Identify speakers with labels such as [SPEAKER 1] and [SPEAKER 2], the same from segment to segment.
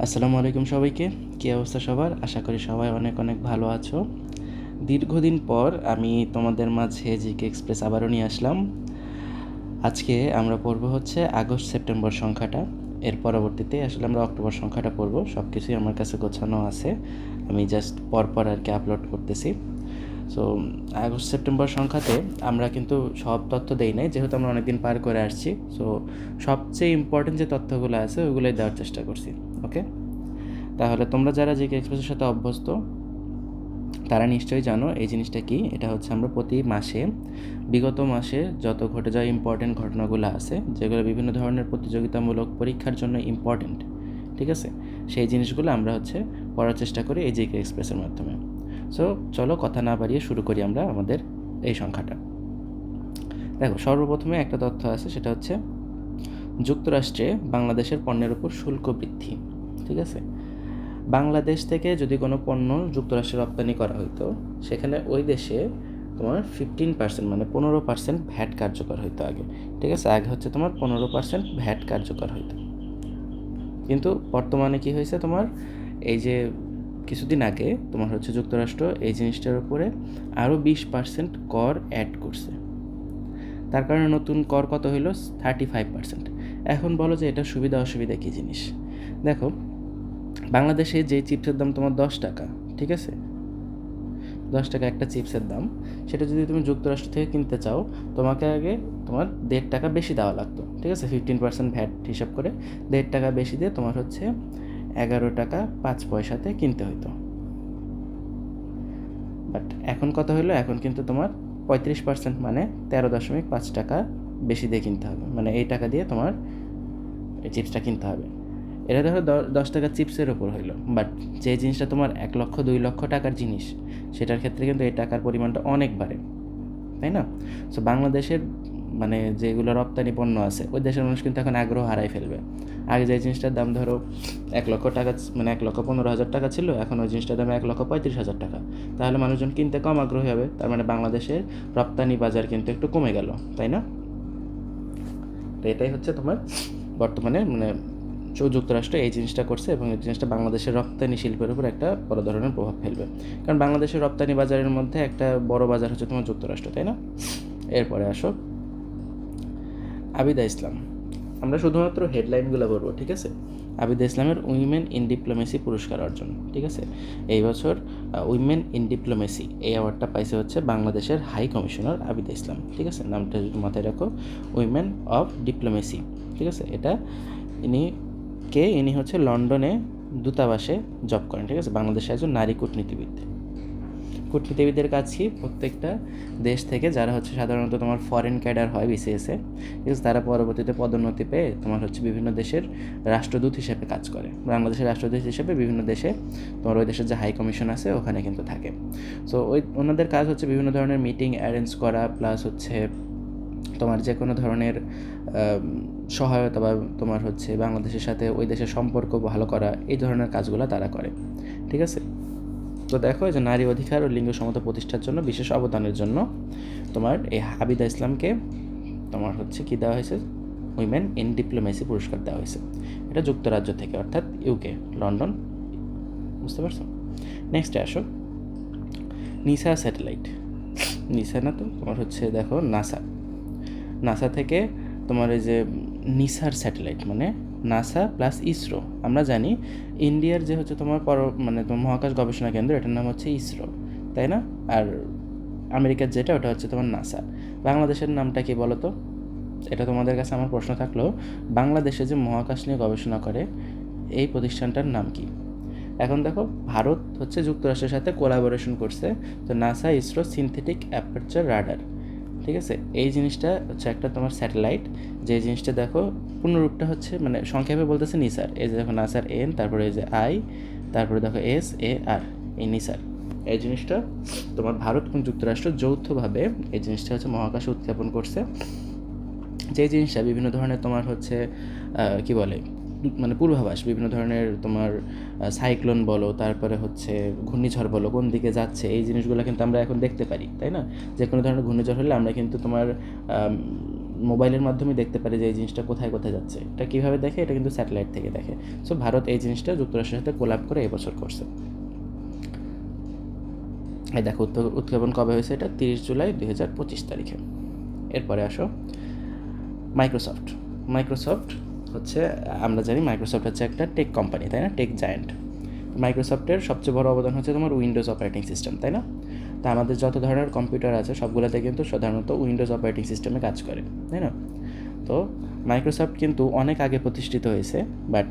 [SPEAKER 1] আসসালামু আলাইকুম সবাইকে। কী অবস্থা সবার? আশা করি সবাই অনেক অনেক ভালো আছো। দীর্ঘদিন পর আমি তোমাদের মাঝে জিকে এক্সপ্রেস আবারও নিয়ে আসলাম। আজকে আমরা পড়ব হচ্ছে আগস্ট সেপ্টেম্বর সংখ্যাটা। এর পরবর্তীতে আসলে আমরা অক্টোবর সংখ্যাটা পড়ব। সব কিছুই আমার কাছে গোছানো আছে, আমি জাস্ট পরপর আর কি আপলোড করতেছি। সো আগস্ট সেপ্টেম্বর সংখ্যাতে আমরা কিন্তু সব তথ্য দেই নাই, যেহেতু আমরা অনেকদিন পার করে আসছি। সো সবচেয়ে ইম্পর্টেন্ট যে তথ্যগুলো আছে ওগুলোই দেওয়ার চেষ্টা করছি। ওকে, তাহলে তোমরা যারা জিকে এক্সপ্রেসের সাথে অভ্যস্ত তারা নিশ্চয়ই জানো এই জিনিসটা কি। এটা হচ্ছে আমরা প্রতি মাসে বিগত মাসে যত ঘটে যাওয়া ইম্পর্টেন্ট ঘটনাগুলো আছে, যেগুলো বিভিন্ন ধরনের প্রতিযোগিতামূলক পরীক্ষার জন্য ইম্পর্টেন্ট, ঠিক আছে, সেই জিনিসগুলো আমরা হচ্ছে পড়ার চেষ্টা করি এই জিকে এক্সপ্রেসের মাধ্যমে। সো চলো কথা না বাড়িয়ে শুরু করি আমরা আমাদের এই সংখ্যাটা। দেখো, সর্বপ্রথমে একটা তথ্য আছে, সেটা হচ্ছে যুক্তরাষ্ট্রে বাংলাদেশের পণ্যের উপর শুল্ক বৃদ্ধি। ঠিক আছে, বাংলাদেশ থেকে যদি কোনো পণ্য যুক্তরাষ্ট্রে রপ্তানি করা হইতো, সেখানে ওই দেশে তোমার 15% মানে 15% ভ্যাট কার্যকর হইতো আগে। ঠিক আছে, আগে হচ্ছে তোমার 15% ভ্যাট কার্যকর হইতো। কিন্তু বর্তমানে কি হয়েছে, তোমার এই যে কিছুদিন আগে তোমার হচ্ছে যুক্তরাষ্ট্র এই জিনিসটার উপরে আরও 20% কর অ্যাড করছে। তার কারণে নতুন কর কত হইল? 35%। এখন বলো যে এটা সুবিধা অসুবিধা কী জিনিস। দেখো, বাংলাদেশে যে চিপসের দাম তোমার 10 টাকা, ঠিক আছে, 10 টাকা একটা চিপসের দাম, সেটা যদি তুমি যুক্তরাষ্ট্র থেকে কিনতে চাও তোমাকে আগে তোমার 1.5 টাকা বেশি দেওয়া লাগতো। ঠিক আছে, 15% ভ্যাট হিসাব করে 1.5 টাকা বেশি দিয়ে তোমার হচ্ছে 11 টাকা 5 পয়সাতে কিনতে হইতো। বাট এখন কত হলো? এখন কিন্তু তোমার 35% মানে 13.5 টাকা বেশি দিয়ে কিনতে হবে, মানে এই টাকা দিয়ে তোমার এই চিপসটা কিনতে হবে। এটা ধরো 10 টাকা চিপসের ওপর হইলো, বাট যে জিনিসটা তোমার 1 লক্ষ 2 লক্ষ টাকার জিনিস, সেটার ক্ষেত্রে কিন্তু এই টাকার পরিমাণটা অনেক বাড়ে, তাই না? সো বাংলাদেশের মানে যেগুলো রপ্তানি পণ্য আছে, ওই দেশের মানুষ কিন্তু এখন আগ্রহ হারাই ফেলবে। আগে যে জিনিসটার দাম ধরো 1 লক্ষ টাকা মানে 1,15,000 টাকা ছিল, এখন ওই জিনিসটার দাম 1,35,000 টাকা। তাহলে মানুষজন কিনতে কম আগ্রহী হবে, তার মানে বাংলাদেশের রপ্তানি বাজার কিন্তু একটু কমে গেল, তাই না? তো এটাই হচ্ছে তোমার বর্তমানে মানে যুক্তরাষ্ট্র এই জিনিসটা করছে, এবং এই জিনিসটা বাংলাদেশের রপ্তানি শিল্পের উপর একটা বড় ধরনের প্রভাব ফেলবে। কারণ বাংলাদেশের রপ্তানি বাজারের মধ্যে একটা বড় বাজার হচ্ছে তোমার যুক্তরাষ্ট্র, তাই না? এরপরে আসো আবিদা ইসলাম। আমরা শুধুমাত্র হেডলাইনগুলো বলবো, ঠিক আছে? আবিদা ইসলামের উইমেন ইন ডিপ্লোমেসি পুরস্কার অর্জন, ঠিক আছে। এই বছর উইমেন ইন ডিপ্লোমেসি এই অ্যাওয়ার্ডটা পাইছে হচ্ছে বাংলাদেশের হাই কমিশনার আবিদা ইসলাম, ঠিক আছে, নামটা যদি মাথায় রাখো, উইমেন অফ ডিপ্লোমেসি, ঠিক আছে। এটা ইনি হচ্ছে লন্ডনে দূতাবাসে জব করেন, ঠিক আছে, বাংলাদেশের একজন নারী কূটনীতিবিদ। কূটনীতিবিদের কাছে প্রত্যেকটা দেশ থেকে যারা হচ্ছে সাধারণত তোমার ফরেন ক্যাডার হয় বিসিএসে, ঠিক আছে, তারা পরবর্তীতে পদোন্নতি পেয়ে তোমার হচ্ছে বিভিন্ন দেশের রাষ্ট্রদূত হিসেবে কাজ করে। বাংলাদেশের রাষ্ট্রদূত হিসেবে বিভিন্ন দেশে তোমার ওই দেশের যে হাই কমিশন আছে ওখানে কিন্তু থাকে। সো ওনাদের কাজ হচ্ছে বিভিন্ন ধরনের মিটিং অ্যারেঞ্জ করা, প্লাস হচ্ছে তোমার যে কোনো ধরনের সহায়তা বা তোমার হচ্ছে বাংলাদেশের সাথে ওই দেশের সম্পর্ক ভালো করা, এই ধরনের কাজগুলো তারা করে, ঠিক আছে। তো দেখো, যে নারী অধিকার ও লিঙ্গ সমতা প্রতিষ্ঠার জন্য বিশেষ অবদানের জন্য তোমার এই আবিদা ইসলামকে তোমার হচ্ছে কি দেওয়া হয়েছে? উইমেন ইন ডিপ্লোমেসি পুরস্কার দেওয়া হয়েছে। এটা যুক্তরাজ্য থেকে, অর্থাৎ ইউকে, লন্ডন, বুঝতে পারছো? নেক্সটে আসো নিসা স্যাটেলাইট। নিসা না তো তোমার হচ্ছে দেখো নাসা, নাসা থেকে তোমার এই যে নিসার স্যাটেলাইট মানে নাসা প্লাস ইসরো। আমরা জানি ইন্ডিয়ার যে হচ্ছে তোমার মানে তোমার মহাকাশ গবেষণা কেন্দ্র, এটার নাম হচ্ছে ইসরো, তাই না? আর আমেরিকার যেটা, ওটা হচ্ছে তোমার নাসা। বাংলাদেশের নামটা কি বলো তো? এটা তোমাদের কাছে আমার প্রশ্ন থাকলো, বাংলাদেশে যে মহাকাশ নিয়ে গবেষণা করে এই প্রতিষ্ঠানটার নাম কি? এখন দেখো, ভারত হচ্ছে যুক্তরাষ্ট্রের সাথে কোলাবোরেশন করছে, তো NASA ISRO synthetic aperture radar, ঠিক আছে। এই জিনিসটা হচ্ছে একটা তোমার স্যাটেলাইট, যে জিনিসটা দেখো পূর্ণরূপটা হচ্ছে মানে সংক্ষেপে বলতেছে নিসার। এই যে দেখো নাসার এন, তারপরে এই যে আই, তারপরে দেখো এস এ আর, এই নিসার। এই জিনিসটা তোমার ভারত এবং যুক্তরাষ্ট্র যৌথভাবে এই জিনিসটা হচ্ছে মহাকাশে উৎক্ষেপণ করছে। যে জিনিসটা বিভিন্ন ধরনের তোমার হচ্ছে কি বলে মানে পূর্বাভাস, বিভিন্ন ধরনের তোমার সাইক্লোন বলো, তারপরে হচ্ছে ঘূর্ণিঝড় বলো, কোন দিকে যাচ্ছে, এই জিনিসগুলো কিন্তু আমরা এখন দেখতে পারি, তাই না? যে কোনো ধরনের ঘূর্ণিঝড় হলে আমরা কিন্তু তোমার মোবাইলের মাধ্যমে দেখতে পারি যে এই জিনিসটা কোথায় কোথায় যাচ্ছে। এটা কীভাবে দেখে? এটা কিন্তু স্যাটেলাইট থেকে দেখে। সো ভারত এই জিনিসটা যুক্তরাষ্ট্রের সাথে কোলাব করে এবছর করছে। এই দেখো উৎক্ষেপণ কবে হয়েছে? এটা 30 জুলাই 2025 তারিখে। এরপরে আসো মাইক্রোসফট হচ্ছে, আমরা জানি মাইক্রোসফট হচ্ছে একটা টেক কোম্পানি, তাই না? Tech giant. মাইক্রোসফটের সবচেয়ে বড় অবদান হচ্ছে তোমার উইন্ডোজ অপারেটিং সিস্টেম, তাই না? তা আমাদের যত ধরনের কম্পিউটার আছে সবগুলোতে কিন্তু সাধারণত উইন্ডোজ অপারেটিং সিস্টেমে কাজ করে, তাই না? তো মাইক্রোসফট কিন্তু অনেক আগে প্রতিষ্ঠিত হয়েছে, বাট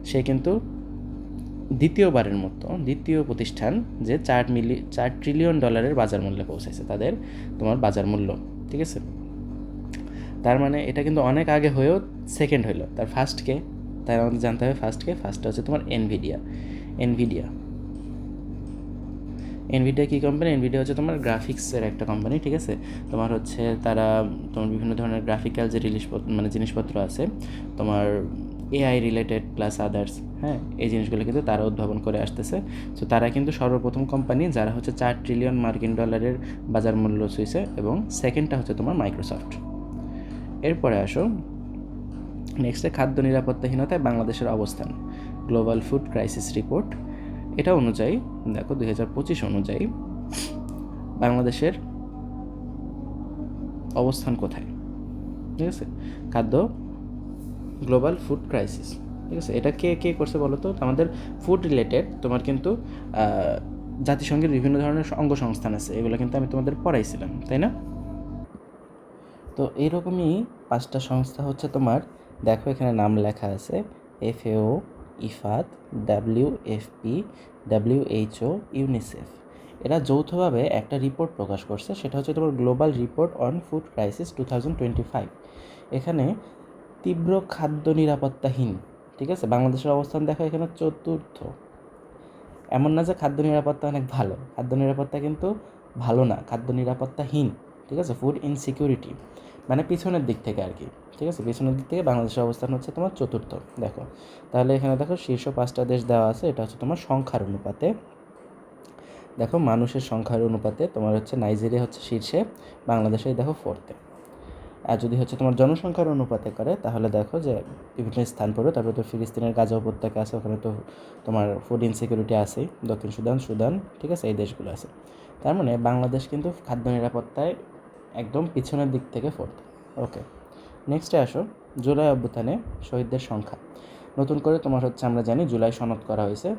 [SPEAKER 1] সে কিন্তু দ্বিতীয় প্রতিষ্ঠান যে 4 ট্রিলিয়ন ডলারের বাজার মূল্যে পৌঁছেছে তাদের তোমার বাজার মূল্য, ঠিক আছে? তার মানে এটা কিন্তু অনেক আগে হয়েও সেকেন্ড হইলো। তার ফার্স্টকে, তাই আমাদের জানতে হবে ফার্স্টটা হচ্ছে তোমার এনভিডিয়া কী কোম্পানি? এনভিডিয়া হচ্ছে তোমার গ্রাফিক্সের একটা কোম্পানি, ঠিক আছে? তোমার হচ্ছে তারা তোমার বিভিন্ন ধরনের গ্রাফিক্যাল যে জিনিসপত্র আছে তোমার এআই রিলেটেড প্লাস আদার্স, হ্যাঁ, এই জিনিসগুলো কিন্তু তারা উদ্ভাবন করে আসতেছে। সো তারা কিন্তু সর্বপ্রথম কোম্পানি যারা হচ্ছে 4 ট্রিলিয়ন মার্কিন ডলারের বাজার মূল্য ছুঁইছে, এবং সেকেন্ডটা হচ্ছে তোমার মাইক্রোসফট। এরপরে আসো নেক্সটে খাদ্য নিরাপত্তাহীনতায় বাংলাদেশের অবস্থান, গ্লোবাল ফুড ক্রাইসিস রিপোর্ট। এটা অনুযায়ী দেখো 2025 অনুযায়ী বাংলাদেশের অবস্থান কোথায়, ঠিক আছে? গ্লোবাল ফুড ক্রাইসিস, ঠিক আছে? এটা কে করছে বলো তো? আমাদের ফুড রিলেটেড তোমার কিন্তু জাতিসংঘের বিভিন্ন ধরনের অঙ্গসংস্থান আছে, এগুলো কিন্তু আমি তোমাদের পড়াইছিলাম, তাই না? তো এইরকমই 5টা সংস্থা হচ্ছে তোমার, দেখো এখানে নাম লেখা আছে, FAO, Ifad, WFP, WHO, UNICEF. এরা যৌথভাবে একটা রিপোর্ট প্রকাশ করছে, সেটা হচ্ছে তোমার global report on food crisis 2025। এখানে তীব্র খাদ্য নিরাপত্তাহীন, ঠিক আছে? বাংলাদেশের অবস্থান দেখো এখানে 4র্থ। এমন না যে খাদ্য নিরাপত্তা অনেক ভালো, খাদ্য নিরাপত্তা কিন্তু ভালো না, খাদ্য নিরাপত্তাহীন, ঠিক আছে? ফুড ইনসিকিউরিটি মানে পিছনের দিক থেকে আর কি, ঠিক আছে? পিছনের দিক থেকে বাংলাদেশের অবস্থান হচ্ছে তোমার 4র্থ। দেখো তাহলে এখানে দেখো শীর্ষ 5টা দেশ দেওয়া আছে, এটা হচ্ছে তোমার সংখ্যার অনুপাতে। দেখো মানুষের সংখ্যার অনুপাতে তোমার হচ্ছে নাইজেরিয়া হচ্ছে শীর্ষে, বাংলাদেশে দেখো 4র্থে। আর যদি হচ্ছে তোমার জনসংখ্যার অনুপাতে করে তাহলে দেখো যে বিভিন্ন স্থান পড়বে। তারপরে তো ফিলিস্তিনের গাজা উপত্যকা আছে, ওখানে তো তোমার ফুড ইনসিকিউরিটি আছেই, দক্ষিণ সুদান, ঠিক আছে? এই দেশগুলো আছে। তার মানে বাংলাদেশ কিন্তু খাদ্য নিরাপত্তায় একদম পিছনের দিক থেকে 4র্থ। ওকে, নেক্সটে আসো জুলাই অভ্যুত্থানে শহীদদের সংখ্যা। নতুন করে তোমার হচ্ছে আমরা জানি জুলাই সনদ করা হয়েছে,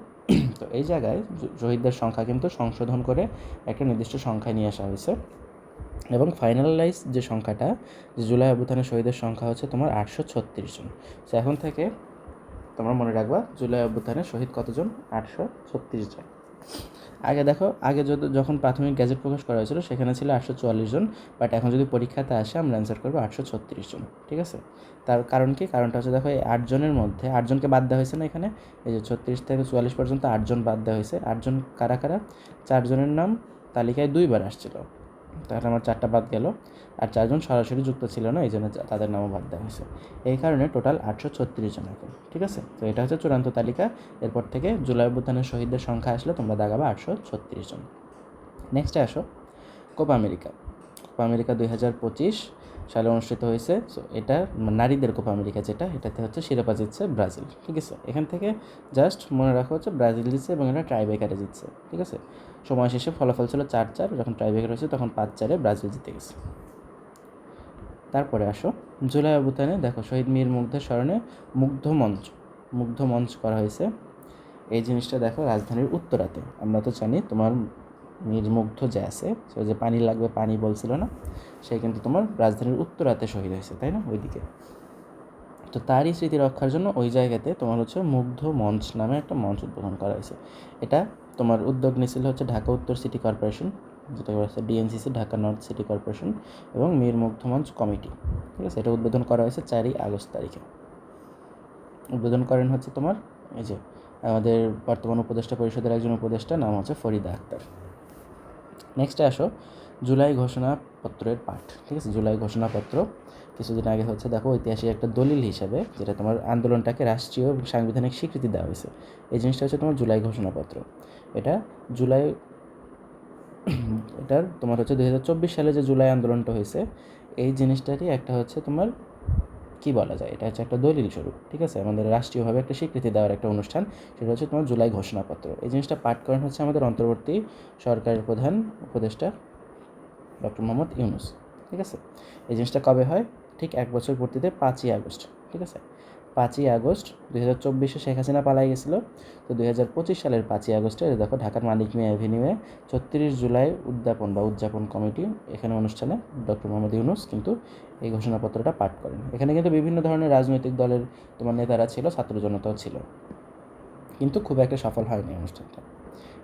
[SPEAKER 1] তো এই জায়গায় শহীদদের সংখ্যা কিন্তু সংশোধন করে একটা নির্দিষ্ট সংখ্যায় নিয়ে আসা হয়েছে, এবং ফাইনালাইজ যে সংখ্যাটা, যে জুলাই অভ্যুত্থানের শহীদের সংখ্যা হচ্ছে তোমার 836 জন। সো এখন থেকে তোমরা মনে রাখবা জুলাই অভ্যুত্থানের শহীদ কতজন? 836 জন। আগে যখন প্রাথমিক গ্যাজেট প্রকাশ করা হয়েছিল সেখানে ছিল 844 জন, বাট এখন যদি পরীক্ষাতে আসে আমরা অ্যান্সার করবো 836 জন, ঠিক আছে? তার কারণ কি? কারণটা হচ্ছে দেখো এই 8 জনের মধ্যে 8 জনকে বাদ দেওয়া হয়েছে না, এখানে এই যে 36 থেকে 44 পর্যন্ত 8 জন বাদ দেওয়া হয়েছে। 8 জন কারা? 4 জনের নাম তালিকায় 2বার আসছিল, তাহলে আমার 4টা বাদ গেল, আর 4 জন সরাসরি যুক্ত ছিল না, এই জন্য তাদের নামও বাদ দেওয়া হয়েছে। এই কারণে টোটাল 836 জন এখন, ঠিক আছে? তো এটা হচ্ছে চূড়ান্ত তালিকা। এরপর থেকে জুলাই অভ্যুত্থানের শহীদদের সংখ্যা আসলে তোমরা দাগাবা 836 জন। নেক্সটে আসো কোপা আমেরিকা 2025 সালে অনুষ্ঠিত হয়েছে। সো এটা নারীদের কোপা আমেরিকা, এটাতে হচ্ছে শিরোপা জিতছে ব্রাজিল, ঠিক আছে? এখান থেকে জাস্ট মনে রাখা হচ্ছে ব্রাজিল জিতছে এবং এটা ট্রাইব্রেকারে জিতছে, ঠিক আছে? সময় শেষে ফলাফল ছিল 4-4, যখন ট্রাইব্রেকার হয়েছে তখন 5-4-এ ব্রাজিল জিতে গেছে। তারপরে আসো জুলাই অভ্যুত্থানে দেখো শহীদ মীর মুগ্ধের স্মরণে মুগ্ধ মঞ্চ করা হয়েছে। এই জিনিসটা দেখো রাজধানীর উত্তরাতে। আমরা তো জানি তোমার মীর মুগ্ধ যে আছে, সে যে পানি লাগবে পানি বলছিল না, সে কিন্তু তোমার রাজধানীর উত্তরাতে শহীদ হয়েছে, তাই না? ওইদিকে। তো তারই স্মৃতি রক্ষার জন্য ওই জায়গাতে তোমার হচ্ছে মুগ্ধ মঞ্চ নামে একটা মঞ্চ উদ্বোধন করা হয়েছে। এটা তোমার উদ্যোগ নিয়েছিল হচ্ছে ঢাকা উত্তর সিটি কর্পোরেশন, যেটা হচ্ছে DNCC, Dhaka north city corporation, এবং মীর মুগ্ধ মঞ্চ কমিটি, ঠিক আছে? এটা উদ্বোধন করা হয়েছে 4ই আগস্ট তারিখে। উদ্বোধন করেন হচ্ছে তোমার এই যে আমাদের বর্তমান উপদেষ্টা পরিষদের একজন উপদেষ্টা, নাম হচ্ছে ফরিদা আক্তার। নেক্সটে আসো জুলাই ঘোষণাপত্রের পাঠ, ঠিক আছে? জুলাই ঘোষণাপত্র কিছুদিন আগে হচ্ছে দেখো ঐতিহাসিক একটা দলিল হিসাবে, যেটা তোমার আন্দোলনটাকে রাষ্ট্রীয় সাংবিধানিক স্বীকৃতি দেওয়া হয়েছে। এই জিনিসটা হচ্ছে তোমার জুলাই ঘোষণাপত্র। এটার তোমার হচ্ছে 2024 সালে যে জুলাই আন্দোলনটা হয়েছে, এই জিনিসটারই একটা হচ্ছে তোমার কি বলা যায়, এটা হচ্ছে একটা দলিল স্বরূপ, ঠিক আছে, আমাদের রাষ্ট্রীয়ভাবে একটা স্বীকৃতি দেওয়ার একটা অনুষ্ঠান, সেটা হচ্ছে তোমার জুলাই ঘোষণাপত্র। এই জিনিসটা পাঠ করেন হচ্ছে আমাদের অন্তর্বর্তী সরকারের প্রধান উপদেষ্টা ডক্টর মোহাম্মদ ইউনূস, ঠিক আছে। এই জিনিসটা কবে হয়? ঠিক 1 বছর পূর্তিতে 5ই আগস্ট, ঠিক আছে। 5ই আগস্ট 2024 শেখ হাসিনা পালাই গেছিলো, তো 2025 সালের 5ই আগস্টে দেখো ঢাকার মানিক মিয়া অ্যাভিনিউয়ে 36 জুলাই উদযাপন কমিটি এখানে অনুষ্ঠানে ডক্টর মোহাম্মদ ইউনূস কিন্তু এই ঘোষণাপত্রটা পাঠ করেন। এখানে কিন্তু বিভিন্ন ধরনের রাজনৈতিক দলের তোমার নেতারা ছিল, ছাত্র জনতাও ছিল, কিন্তু খুব একটা সফল হয়নি অনুষ্ঠানটা।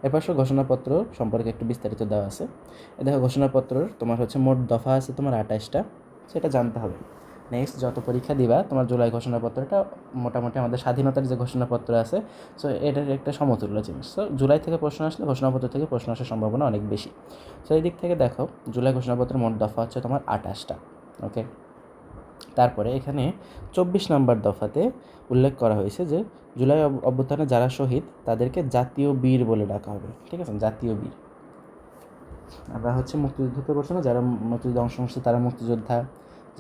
[SPEAKER 1] এরপর ঘোষণাপত্র সম্পর্কে একটু বিস্তারিত দেওয়া আছে। দেখো ঘোষণাপত্রর তোমার হচ্ছে মোট দফা আছে তোমার 28টা, সেটা জানতে হবে। নেক্সট যত পরীক্ষা দিবা তোমার জুলাই ঘোষণাপত্রটা মোটামুটি আমাদের স্বাধীনতার যে ঘোষণাপত্র আছে, সো এটার একটা সমতুল্য জিনিস। সো জুলাই থেকে প্রশ্ন আসলে ঘোষণাপত্র থেকে প্রশ্ন আসার সম্ভাবনা অনেক বেশি। সো এই দিক থেকে দেখো জুলাই ঘোষণাপত্রের মোট দফা হচ্ছে তোমার 28টা, ওকে। তারপরে এখানে 24 নম্বর দফাতে উল্লেখ করা হয়েছে যে জুলাই অভ্যুত্থানে যারা শহীদ তাদেরকে জাতীয় বীর বলে ডাকা হবে, ঠিক আছে, জাতীয় বীর। আমরা হচ্ছে মুক্তিযুদ্ধকে করছি না, যারা মুক্তিযুদ্ধে অংশ নিচ্ছে তারা মুক্তিযোদ্ধা,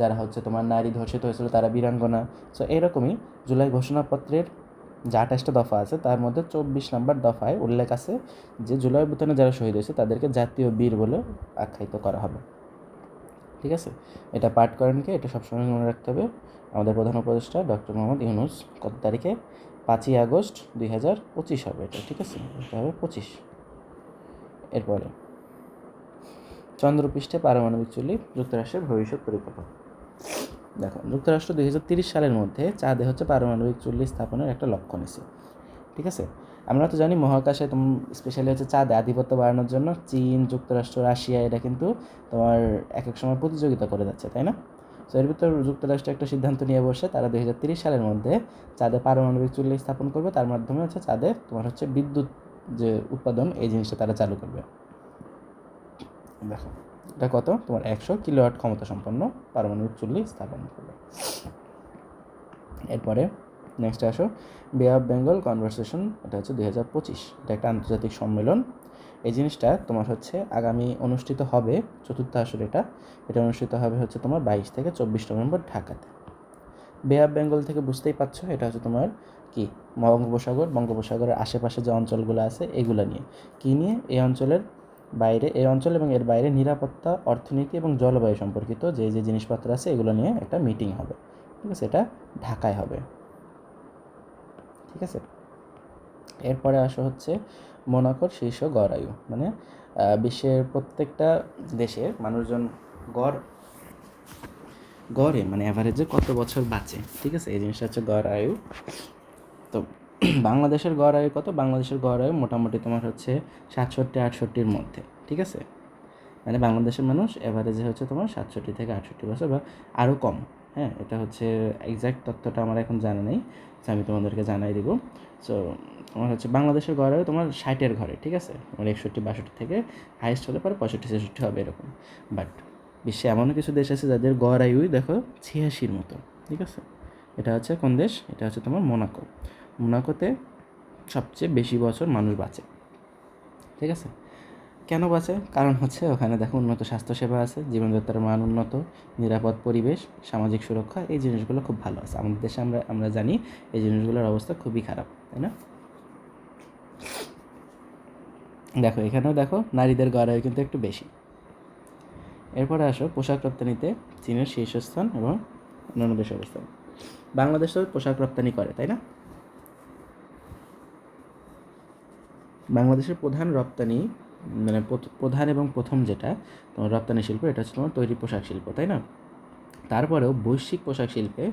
[SPEAKER 1] যারা হচ্ছে তোমার নারী ধর্ষিত হয়েছিল তারা বীরাঙ্গনা। সো এরকমই জুলাই ঘোষণাপত্রের যে 28টা দফা আছে তার মধ্যে 24 নম্বর দফায় উল্লেখ আছে যে জুলাই অভ্যুত্থানে যারা শহীদ হয়েছে তাদেরকে জাতীয় বীর বলে আখ্যায়িত করা হবে, ঠিক আছে। এটা পাঠ করেন কে? এটা সবসময় মনে রাখতে হবে, আমাদের প্রধান উপদেষ্টা ডক্টর মোহাম্মদ ইউনূস। কত তারিখে? 5ই আগস্ট 2025 হবে এটা, ঠিক আছে, এটা হবে 25। এরপরে চন্দ্রপৃষ্ঠে পারমাণবিক চুল্লি যুক্তরাষ্ট্রের ভবিষ্যৎ পরিকল্পনা। দেখো যুক্তরাষ্ট্র 2030 সালের মধ্যে চাঁদে হচ্ছে পারমাণবিক চুল্লি স্থাপনের একটা লক্ষ্য নিছে, ঠিক আছে। আমরা তো জানি মহাকাশে স্পেশালি হচ্ছে চাঁদে আধিপত্য বাড়ানোর জন্য চীন, যুক্তরাষ্ট্র, রাশিয়া এটা কিন্তু তোমার এক এক সময় প্রতিযোগিতা করে যাচ্ছে, তাই না? তো এর ভিতর যুক্তরাষ্ট্র একটা সিদ্ধান্ত নিয়ে বসে তারা 2030 সালের মধ্যে চাঁদে পারমাণবিক চুল্লি স্থাপন করবে, তার মাধ্যমে হচ্ছে চাঁদে তোমার হচ্ছে বিদ্যুৎ যে উৎপাদন এই জিনিসটা তারা চালু করবে। দেখো এটা কত, তোমার 100 কিলোওয়াট ক্ষমতা সম্পন্ন পারমাণবিক চুল্লি স্থাপন করবে। এরপরে নেক্সট আসো বে অফ বেঙ্গল কনভারসেশন, এটা হচ্ছে 2025, এটা একটা আন্তর্জাতিক সম্মেলন। এই জিনিসটা তোমার হচ্ছে আগামী অনুষ্ঠিত হবে 4th আসর, এটা অনুষ্ঠিত হবে হচ্ছে তোমার 22 থেকে 24 নভেম্বর ঢাকাতে। বে অফ বেঙ্গল থেকে বুঝতেই পারছো এটা হচ্ছে তোমার কি বঙ্গোপসাগরের আশেপাশে যে অঞ্চলগুলো আছে এগুলো নিয়ে, কী নিয়ে, এই অঞ্চলের বাইরে, এই অঞ্চল এবং এর বাইরে নিরাপত্তা, অর্থনীতি এবং জলবায়ু সম্পর্কিত যে যে জিনিসপত্র আছে এগুলো নিয়ে একটা মিটিং হবে, ঠিক আছে, এটা ঢাকায় হবে, ঠিক আছে। এরপরে আসা হচ্ছে মোনাকোর শীর্ষ গড় আয়ু, মানে বিশ্বের প্রত্যেকটা দেশে মানুষজন গড়ে মানে অ্যাভারেজে কত বছর বাঁচে, ঠিক আছে, এই জিনিসটা হচ্ছে গড় আয়ু। তো বাংলাদেশের গড় আয়ু কত? বাংলাদেশের গড় আয়ু মোটামুটি তোমার হচ্ছে 67-68-র মধ্যে, ঠিক আছে, মানে বাংলাদেশের মানুষ অ্যাভারেজে হচ্ছে তোমার 67 থেকে 68 বছর বা আরও কম। হ্যাঁ, এটা হচ্ছে এক্স্যাক্ট তথ্যটা আমার এখন জানা নেই, আমি তোমাদেরকে জানাই দিব। সো তোমার হচ্ছে বাংলাদেশের গড় আয়ু তোমার 60-এর ঘরে, ঠিক আছে, তোমার 61-62 থেকে হাইস্ট হলে পরে 65-66 হবে এরকম। বাট বিশ্বে এমনও কিছু দেশ আছে যাদের গড় আয়ুই দেখো 86-র মতো, ঠিক আছে। এটা হচ্ছে কোন দেশ? এটা হচ্ছে তোমার মোনাকোতে সবচেয়ে বেশি বছর মানুষ বাঁচে, ঠিক আছে। কেন বাঁচে? কারণ হচ্ছে ওখানে দেখো উন্নত স্বাস্থ্যসেবা আছে, জীবনযাত্রার মান উন্নত, নিরাপদ পরিবেশ, সামাজিক সুরক্ষা, এই জিনিসগুলো খুব ভালো আছে। আমাদের দেশে আমরা জানি এই জিনিসগুলোর অবস্থা খুবই খারাপ, তাই না? দেখো এখানেও দেখো নারীদের গড় আয়ু কিন্তু একটু বেশি। এরপরে আসো পোশাক রপ্তানিতে চীনের শীর্ষস্থান এবং অন্যান্য দেশের অবস্থান। বাংলাদেশও পোশাক রপ্তানি করে, তাই না? বাংলাদেশের প্রধান রপ্তানি মানে প্রধান এবং প্রথম যেটা তোমার রপ্তানি শিল্প এটা হচ্ছে তোমার তৈরি পোশাক শিল্প, তাই না? তারপরেও বৈশ্বিক পোশাক শিল্পে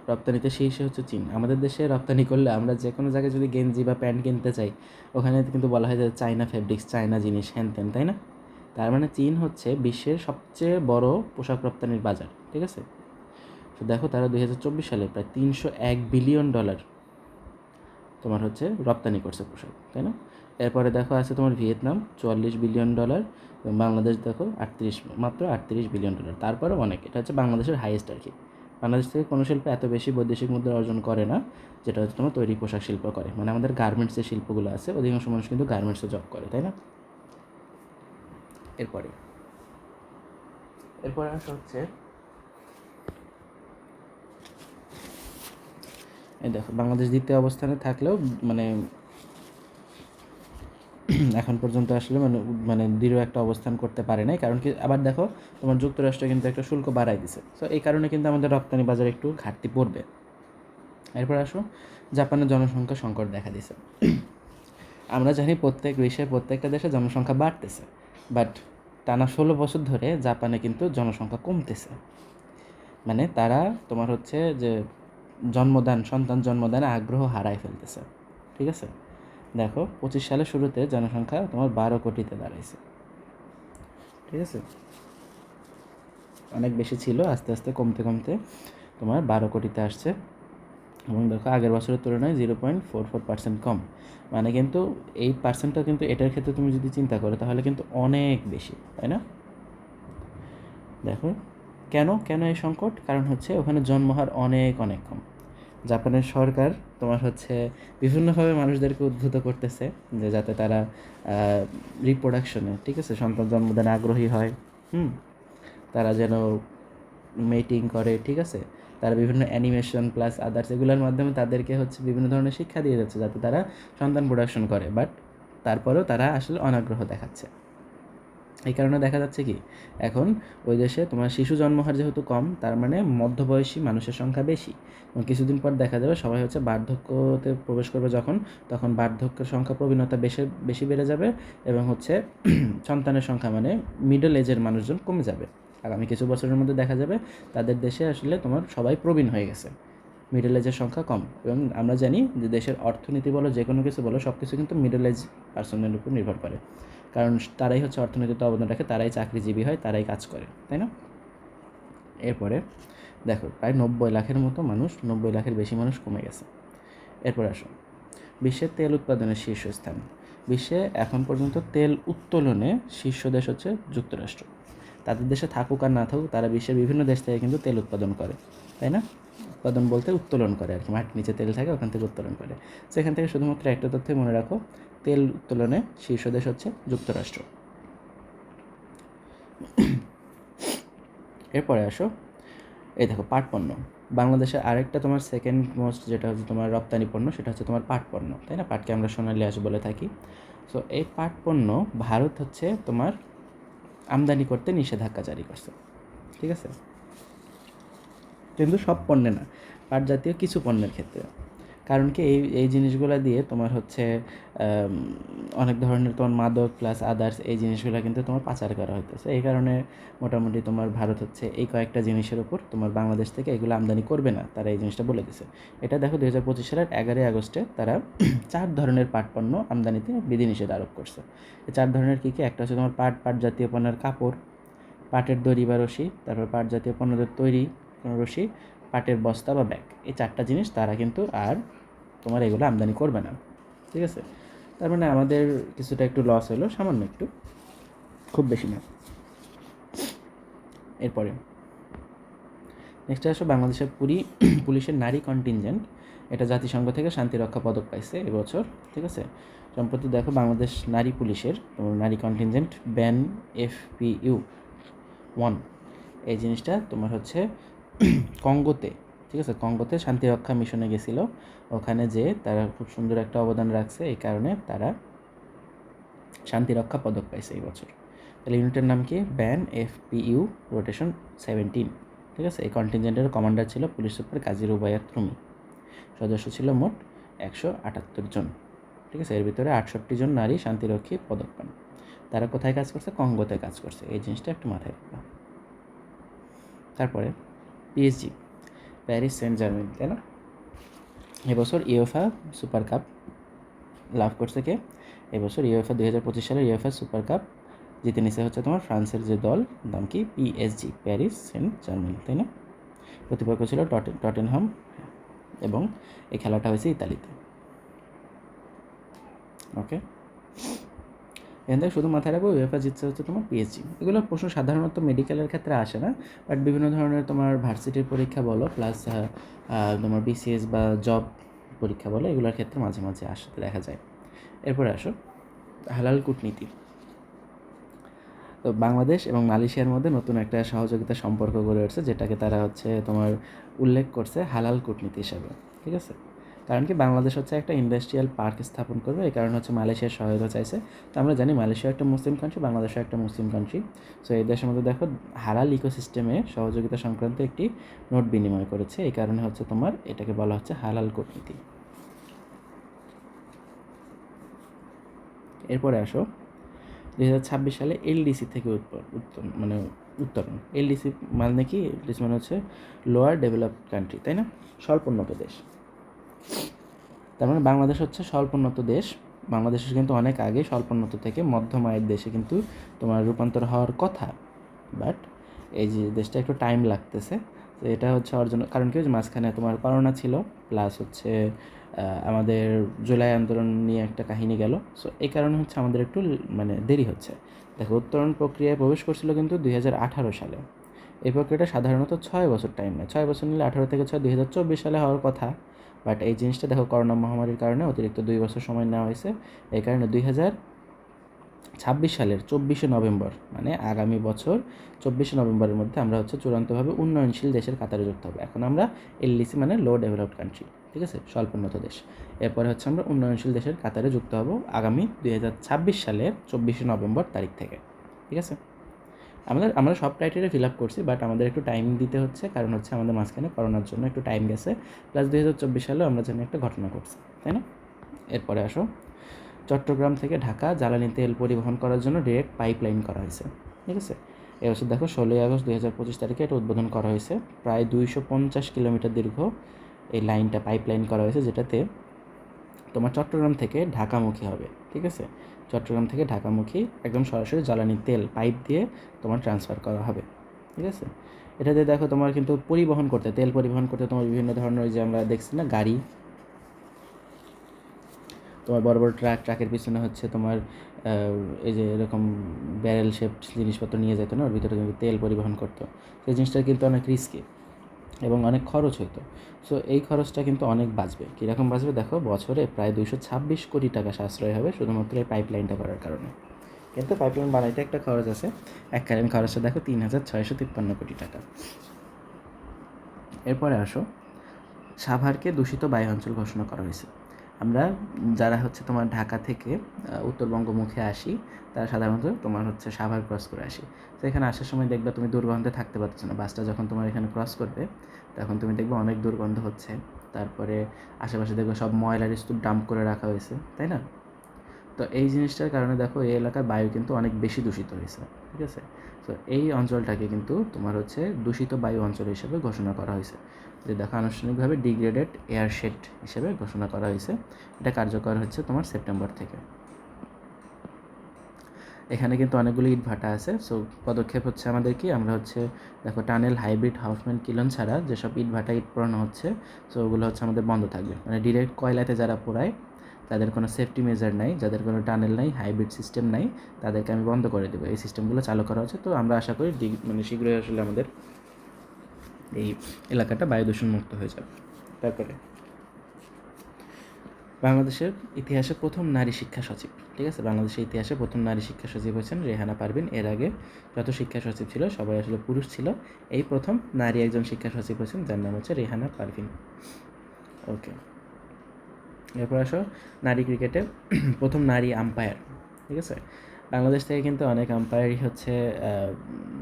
[SPEAKER 1] রপ্তানিতে শীর্ষে হচ্ছে চীন। আমাদের দেশে রপ্তানি করলে আমরা যে কোনো জায়গায় যদি গেঞ্জি বা প্যান্ট কিনতে চাই ওখানে কিন্তু বলা হয় যে চায়না ফেব্রিক্স, চায়না জিনিস, হ্যান ত্যান, তাই না? তার মানে চীন হচ্ছে বিশ্বের সবচেয়ে বড় পোশাক রপ্তানির বাজার, ঠিক আছে। তো দেখো তারা 2024 সালে প্রায় $301 বিলিয়ন তোমার হচ্ছে রপ্তানি করছে পোশাক, তাই না? এরপরে দেখো আছে তোমার ভিয়েতনাম $44 বিলিয়ন এবং বাংলাদেশ দেখো মাত্র $38 বিলিয়ন। তারপরে অনেক, এটা হচ্ছে বাংলাদেশের হাইয়েস্ট আর কি। বাংলাদেশ থেকে কোনো শিল্প এত বেশি বৈদেশিক মুদ্রা অর্জন করে না যেটা হচ্ছে তোমার তৈরি পোশাক শিল্প করে, মানে আমাদের গার্মেন্টস যে শিল্পগুলো আছে অধিকাংশ মানুষ কিন্তু গার্মেন্টসে জব করে, তাই না? এরপরে আসা হচ্ছে এই দেখো বাংলাদেশ দ্বিতীয় অবস্থানে থাকলেও মানে এখন পর্যন্ত আসলে মানে দৃঢ় একটা অবস্থান করতে পারে নাই, কারণ কি আবার দেখো তোমার যুক্তরাষ্ট্র কিন্তু একটা শুল্ক বাড়াই দিছে, সো এই কারণে কিন্তু আমাদের রপ্তানি বাজারে একটু ঘাটতি পড়বে। এরপর আসো, জাপানের জনসংখ্যা সংকট দেখা দিছে। আমরা জানি প্রত্যেক বিশ্বের প্রত্যেকটা দেশে জনসংখ্যা বাড়তেছে, বাট টানা 16 বছর ধরে জাপানে কিন্তু জনসংখ্যা কমতেছে। মানে তারা তোমার হচ্ছে যে সন্তান জন্মদানে আগ্রহ হারায় ফেলতেছে। ঠিক আছে, দেখো 25 সালের শুরুতে জনসংখ্যা তোমার 12 কোটিতে দাঁড়াইছে। ঠিক আছে, অনেক বেশি ছিল, আস্তে আস্তে কমতে কমতে তোমার 12 কোটিতে আসছে। এবং দেখো আগের বছরের তুলনায় 0.44% কম। মানে কিন্তু এই পার্সেন্টটা কিন্তু এটার ক্ষেত্রে তুমি যদি চিন্তা করো তাহলে কিন্তু অনেক বেশি, তাই না? দেখো কেন কেন এই সংকট, কারণ হচ্ছে ওখানে জন্মহার অনেক অনেক কম। জাপানের সরকার তোমার হচ্ছে বিভিন্নভাবে মানুষদেরকে উদ্বুদ্ধ করতেছে যে যাতে তারা রিপ্রোডাকশনে, ঠিক আছে, সন্তান জন্মদানে আগ্রহী হয়। তারা যেন মেটিং করে, ঠিক আছে, তারা বিভিন্ন অ্যানিমেশন প্লাস আদার্স এগুলোর মাধ্যমে তাদেরকে হচ্ছে বিভিন্ন ধরনের শিক্ষা দিয়ে যাচ্ছে যাতে তারা সন্তান প্রোডাকশন করে, বাট তারপরেও তারা আসলে অনাগ্রহ দেখাচ্ছে। এই কারণে দেখা যাচ্ছে কি এখন ওই দেশে তোমার শিশু জন্মহার যেহেতু কম, তার মানে মধ্যবয়সী মানুষের সংখ্যা বেশি, এবং কিছুদিন পর দেখা যাবে সবাই হচ্ছে বার্ধক্যতে প্রবেশ করবে যখন, তখন বার্ধক্যের সংখ্যা প্রবীণতা বেশি বেশি বেড়ে যাবে, এবং হচ্ছে সন্তানের সংখ্যা মানে মিডল এজের মানুষজন কমে যাবে। আগামী কিছু বছরের মধ্যে দেখা যাবে তাদের দেশে আসলে তোমার সবাই প্রবীণ হয়ে গেছে, মিডল এজের সংখ্যা কম। এবং আমরা জানি যে দেশের অর্থনীতি বলো যে কোনো কিছু বলো সব কিছু কিন্তু মিডল এজ পার্সনের উপর নির্ভর করে, কারণ তারাই হচ্ছে অর্থনীতিতে অবদান রাখে, তারাই চাকরিজীবী হয়, তারাই কাজ করে, তাই না? এরপরে দেখো প্রায় 90 লাখের মতো মানুষ, 90 লাখের বেশি মানুষ কমে গেছে। এরপর আসো, বিশ্বের তেল উৎপাদনের শীর্ষস্থান। বিশ্বে এখন পর্যন্ত তেল উত্তোলনে শীর্ষ দেশ হচ্ছে যুক্তরাষ্ট্র। তাদের দেশে থাকুক আর না থাকুক, তারা বিশ্বের বিভিন্ন দেশ থেকে কিন্তু তেল উৎপাদন করে, তাই না? উৎপাদন বলতে উত্তোলন করে আর কি, মাটির নিচে তেল থাকে ওখান থেকে উত্তোলন করে। সেখান থেকে শুধুমাত্র একটা তথ্য মনে রাখো, তেল উত্তোলনে শীর্ষ দেশ হচ্ছে যুক্তরাষ্ট্র। এরপরে আসো, এই দেখো পাট পণ্য। বাংলাদেশের আরেকটা তোমার সেকেন্ড মোস্ট যেটা হচ্ছে তোমার রপ্তানি পণ্য, সেটা হচ্ছে তোমার পাট পণ্য, তাই না? পাটকে আমরা সোনালি আঁশ বলে থাকি। সো এই পাট পণ্য ভারত হচ্ছে তোমার আমদানি করতে নিষেধাজ্ঞা জারি করছে, ঠিক আছে, কিন্তু সব পণ্যে না, পাট জাতীয় কিছু পণ্যের ক্ষেত্রে। কারণ কি এই এই জিনিসগুলো দিয়ে তোমার হচ্ছে অনেক ধরনের তোমার মাদক প্লাস আদার্স এই জিনিসগুলো কিন্তু তোমার পাচার করা হইতেছে। এই কারণে মোটামুটি তোমার ভারত হচ্ছে এই কয়েকটা জিনিসের উপর তোমার বাংলাদেশ থেকে এগুলো আমদানি করবে না, তারা এই জিনিসটা বলে দিছে। এটা দেখো 2025 সালের 11 আগস্টে তারা 4 ধরনের পাট পণ্য আমদানিতে বিধিনিষেধ আরোপ করছে। এই 4 ধরনের কী কী, একটা হচ্ছে তোমার পাট জাতীয় পণ্যের কাপড়, পাটের দড়ি বা রশি, তারপর পাট জাতীয় পণ্যদের তৈরি কোনো রশি, পাটের বস্তা বা ব্যাগ। এই 4টা জিনিস তারা কিন্তু আর তোমার এগুলো আমদানি করবে না, ঠিক আছে? তার মানে আমাদের কিছুটা একটু লস হলো, সামান্য একটু, খুব বেশি না। এরপরে নেক্সট আসো, বাংলাদেশের পুলিশের নারী কন্টিনজেন্ট, এটা জাতিসংঘ থেকে শান্তিরক্ষা পদক পাইছে এবছর, ঠিক আছে? সম্প্রতি দেখো বাংলাদেশ নারী পুলিশের নারী কন্টিনজেন্ট ব্যান FPU 1, এই জিনিসটা তোমার হচ্ছে কঙ্গোতে, ঠিক আছে, কঙ্গোতে শান্তিরক্ষা মিশনে গেছিলো, ওখানে যে তারা খুব সুন্দর একটা অবদান রাখছে, এই কারণে তারা শান্তিরক্ষা পদক পাইছে এই বছর। তাহলে ইউনিটের নাম কি? ব্যান FPU রোটেশন 17, ঠিক আছে? এই কন্টিনজেন্টের কমান্ডার ছিল পুলিশ সুপার কাজী রুবাইয়াত রুমি। সদস্য ছিল মোট 178 জন, ঠিক আছে? এর ভিতরে 68 জন নারী শান্তিরক্ষী পদক পান। তারা কোথায় কাজ করছে? কঙ্গোতে কাজ করছে, এই জিনিসটা একটু মাথায় রাখবা। তারপরে PSG, প্যারিস সেন্ট জার্মেন, তাই না? এবছর ইউএফা সুপার কাপ লাভ করছে কে? এবছর ইউএফা 2025 সালের ইউএফা সুপার কাপ জিতে নিছে হচ্ছে তোমার ফ্রান্সের যে দল, নাম কি? PSG, প্যারিস সেন্ট জার্মেন, তাই না? প্রতিপক্ষ ছিল টটেনহাম, এবং এই খেলাটা হয়েছে ইতালিতে। ওকে, এখান থেকে শুধু মাথায় রাখবো ইউএফা জিতছে হচ্ছে তোমার PSG। এগুলো প্রশ্ন সাধারণত মেডিকেলের ক্ষেত্রে আসে না, বাট বিভিন্ন ধরনের তোমার ভার্সিটির পরীক্ষা বলো প্লাস তোমার BCS বা জব পরীক্ষা বলো, এগুলোর ক্ষেত্রে মাঝে মাঝে আসতে দেখা যায়। এরপরে আসো হালাল কূটনীতি। তো বাংলাদেশ এবং মালয়েশিয়ার মধ্যে নতুন একটা সহযোগিতার সম্পর্ক গড়ে উঠছে, যেটাকে তারা হচ্ছে তোমার উল্লেখ করছে হালাল কূটনীতি হিসাবে, ঠিক আছে? কারণ কি বাংলাদেশ হচ্ছে একটা ইন্ডাস্ট্রিয়াল পার্ক স্থাপন করবে, এই কারণে হচ্ছে মালয়েশিয়ার সহায়তা চাইছে। তো আমরা জানি মালয়েশিয়া একটা মুসলিম কান্ট্রি, বাংলাদেশও একটা মুসলিম কান্ট্রি। সো এই দেশের মধ্যে দেখো হালাল ইকোসিস্টেমে সহযোগিতা সংক্রান্ত একটি নোট বিনিময় করেছে, এই কারণে হচ্ছে তোমার এটাকে বলা হচ্ছে হালাল কূটনীতি। এরপরে আসো 2026 সালে এলডিসি থেকে উত্তরণ। এলডিসি মানে কি? এলডিসি মানে হচ্ছে লোয়ার ডেভেলপড কান্ট্রি, তাই না? স্বল্পোন্নত দেশ। তার মানে বাংলাদেশ হচ্ছে স্বল্পোন্নত দেশ। বাংলাদেশের কিন্তু অনেক আগে স্বল্পোন্নত থেকে মধ্যম আয়ের দেশে কিন্তু তোমার রূপান্তর হওয়ার কথা, বাট এই যে দেশটা একটু টাইম লাগতেছে। তো এটা হচ্ছে হওয়ার জন্য কারণ কি, মাঝখানে তোমার করোনা ছিল, প্লাস হচ্ছে আমাদের জুলাই আন্দোলন নিয়ে একটা কাহিনী গেল। সো এই কারণে হচ্ছে আমাদের একটু দেরি হচ্ছে। দেখো, উত্তরণ প্রক্রিয়ায় প্রবেশ করছিল কিন্তু 2018 সালে। এই প্রক্রিয়াটা সাধারণত 6 বছর টাইম নেয়। 6 বছর নিলে 18 থেকে 6 2024 সালে হওয়ার কথা। বাট এই জিনিসটা দেখো করোনা মহামারীর কারণে অতিরিক্ত 2 বছর সময় নেওয়া হয়েছে। এই কারণে 2026 সালের 24শে নভেম্বর, মানে আগামী বছর 24শে নভেম্বরের মধ্যে আমরা হচ্ছে চূড়ান্তভাবে উন্নয়নশীল দেশের কাতারে যুক্ত হবে। এখন আমরা এলডিসি মানে লো ডেভেলপড কান্ট্রি, ঠিক আছে, স্বল্পোন্নত দেশ। এরপরে হচ্ছে আমরা উন্নয়নশীল দেশের কাতারে যুক্ত হব আগামী 2026 সালের 24শে নভেম্বর তারিখ থেকে, ঠিক আছে। আমরা সব ক্রাইটেরিয়া ফিল আপ করছি, বাট আমাদের একটু টাইম দিতে হচ্ছে, কারণ হচ্ছে আমাদের মাঝখানে করোনার জন্য একটু টাইম গেছে, প্লাস 2024 সালেও আমরা জানি একটা ঘটনা ঘটছে, তাই না? এরপরে আসো, চট্টগ্রাম থেকে ঢাকা জ্বালানি তেল পরিবহন করার জন্য ডিরেক্ট পাইপলাইন করা হয়েছে, ঠিক আছে। এবছর দেখো 16ই আগস্ট 2025 তারিখে এটা উদ্বোধন করা হয়েছে। প্রায় 250 কিলোমিটার দীর্ঘ এই লাইনটা পাইপলাইন করা হয়েছে, যেটাতে তোমার চট্টগ্রাম থেকে ঢাকামুখী হবে, ঠিক আছে। চট্টগ্রাম থেকে ঢাকামুখী একদম সরাসরি জ্বালানি তেল পাইপ দিয়ে তোমার ট্রান্সফার করা হবে, ঠিক আছে। এটাতে দেখো তোমার কিন্তু তেল পরিবহন করতে তোমার বিভিন্ন ধরনের, ওই যে আমরা দেখছি না গাড়ি, তোমার বড় বড় ট্রাকের পিছনে হচ্ছে তোমার এই যে এরকম ব্যারেল শেপড জিনিসপত্র নিয়ে যেত না, ওর ভিতরে কিন্তু তেল পরিবহন করতো। সেই জিনিসটা কিন্তু অনেক রিস্কি এবং অনেক খরচ হইতো। সো এই খরচটা কিন্তু অনেক বাঁচবে। কীরকম বাঁচবে দেখো, বছরে প্রায় 226 কোটি টাকা সাশ্রয় হবে শুধুমাত্র এই পাইপলাইনটা করার কারণে। কিন্তু পাইপলাইন বানাইতে একটা খরচ আছে, এককালীন খরচটা দেখো 3,653 কোটি টাকা। এরপরে আসো, সাভারকে দূষিত বায়ু অঞ্চল ঘোষণা করা হয়েছে। আমরা যারা হচ্ছে তোমার ঢাকা থেকে উত্তরবঙ্গ মুখে আসি, তারা সাধারণত তোমার হচ্ছে সাভার ক্রস করে আসি। তো এখানে আসার সময় দেখবে তুমি দুর্গন্ধে থাকতে পারছো না। বাসটা যখন তোমার এখানে ক্রস করবে, তখন তুমি দেখবে অনেক দুর্গন্ধ হচ্ছে। তারপরে আশেপাশে দেখবে সব ময়লার স্তূপ ডাম্প করে রাখা হয়েছে, তাই না? তো এই জিনিসটার কারণে দেখো এই এলাকার বায়ু কিন্তু অনেক বেশি দূষিত হয়েছে, ঠিক আছে। তো এই অঞ্চলটাকে কিন্তু তোমার হচ্ছে দূষিত বায়ু অঞ্চল হিসেবে ঘোষণা করা হয়েছে। যে দেখো, আনুষ্ঠানিকভাবে ডিগ্রেডেড এয়ারশেড হিসেবে ঘোষণা করা হয়েছে। এটা কার্যকর হচ্ছে তোমার সেপ্টেম্বর থেকে। এখানে কিন্তু অনেকগুলো ইটভাটা আছে। সো পদক্ষেপ হচ্ছে আমাদের কি, আমরা হচ্ছে দেখো টানেল, হাইব্রিড, হাউসম্যান, কিলন ছাড়া যেসব ইটভাটা পোড়ানো হচ্ছে, সো ওগুলো হচ্ছে আমাদের বন্ধ থাকবে। মানে ডিরেক্ট কয়লাতে যারা পোড়ায়, তাদের কোনো সেফটি মেজার নাই, যাদের কোনো টানেল নাই, হাইব্রিড সিস্টেম নাই, তাদেরকে আমি বন্ধ করে দেবো। এই সিস্টেমগুলো চালু করা হচ্ছে। তো আমরা আশা করি শীঘ্রই আসলে আমাদের এই এলাকাটা বায়ু দূষণ মুক্ত হয়ে যাবে। তারপরে বাংলাদেশের ইতিহাসে প্রথম নারী শিক্ষা সচিব, ঠিক আছে। বাংলাদেশের ইতিহাসে প্রথম নারী শিক্ষা সচিব হচ্ছেন রেহানা পারভীন। এর আগে যত শিক্ষা সচিব ছিল সবাই আসলে পুরুষ ছিল। এই প্রথম নারী একজন শিক্ষা সচিব হচ্ছেন, যার নাম হচ্ছে রেহানা পারভীন। ওকে, এরপর আসো, নারী ক্রিকেটে প্রথম নারী আম্পায়ার, ঠিক আছে। বাংলাদেশ থেকে কিন্তু অনেক আম্পায়ারই হচ্ছে,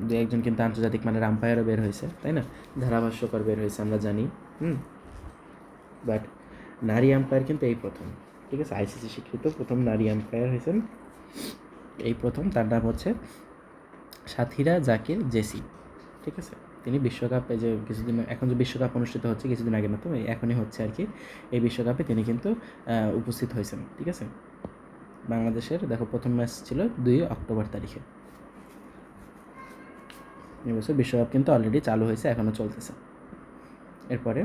[SPEAKER 1] দু একজন কিন্তু আন্তর্জাতিক মানের আম্পায়ারও বের হয়েছে, তাই না? ধারাভাষ্যকর বের হয়েছে, আমরা জানি। বাট নারী আম্পায়ার কিন্তু এই প্রথম, ঠিক আছে। আইসিসি স্বীকৃত প্রথম নারী আম্পায়ার হয়েছেন এই প্রথম। তার নাম হচ্ছে সাথীরা জাকির জেসি, ঠিক আছে। তিনি বিশ্বকাপে যে কিছুদিন এখন যে বিশ্বকাপ অনুষ্ঠিত হচ্ছে, কিছুদিন আগে মতো এখনই হচ্ছে আর কি, এই বিশ্বকাপে তিনি কিন্তু উপস্থিত হয়েছেন, ঠিক আছে। বাংলাদেশের দেখো প্রথম ম্যাচ ছিল 2 অক্টোবর তারিখে। এবছর বিশ্বকাপ কিন্তু অলরেডি চালু হয়েছে, এখনও চলতেছে। এরপরে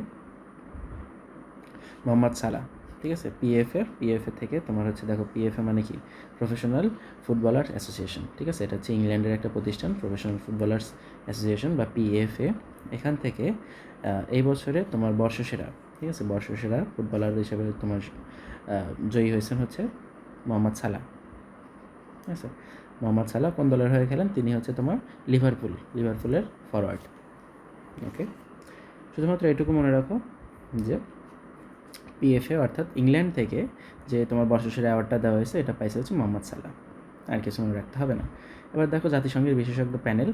[SPEAKER 1] মোহাম্মদ সালাহ, ঠিক আছে। পিএফএ থেকে তোমার হচ্ছে দেখো, পিএফএ মানে কি, প্রফেশনাল ফুটবলার্স অ্যাসোসিয়েশন, ঠিক আছে। এটা হচ্ছে ইংল্যান্ডের একটা প্রতিষ্ঠান, প্রফেশনাল ফুটবলার্স অ্যাসোসিয়েশন বা পিএফএ। এখান থেকে এই বছরে তোমার বর্ষসেরা, ঠিক আছে, বর্ষসেরা ফুটবলার হিসেবে তোমার জয়ী হয়েছেন হচ্ছে মোহাম্মদ সালাহ, ঠিক আছে। মোহাম্মদ সালাহ কোন দলের হয়ে খেলেন? তিনি হচ্ছে তোমার লিভারপুলের ফরওয়ার্ড। ওকে, শুধুমাত্র এটুকু মনে রাখো যে পিএফএ অর্থাৎ ইংল্যান্ড থেকে যে তোমার বর্ষসেরা অ্যাওয়ার্ডটা দেওয়া হয়েছে এটা পাইছে হচ্ছে মোহাম্মদ সাল্লাহ, আর কিছু মনে রাখতে হবে না। এবার দেখো জাতিসংঘের বিশেষজ্ঞ প্যানেল,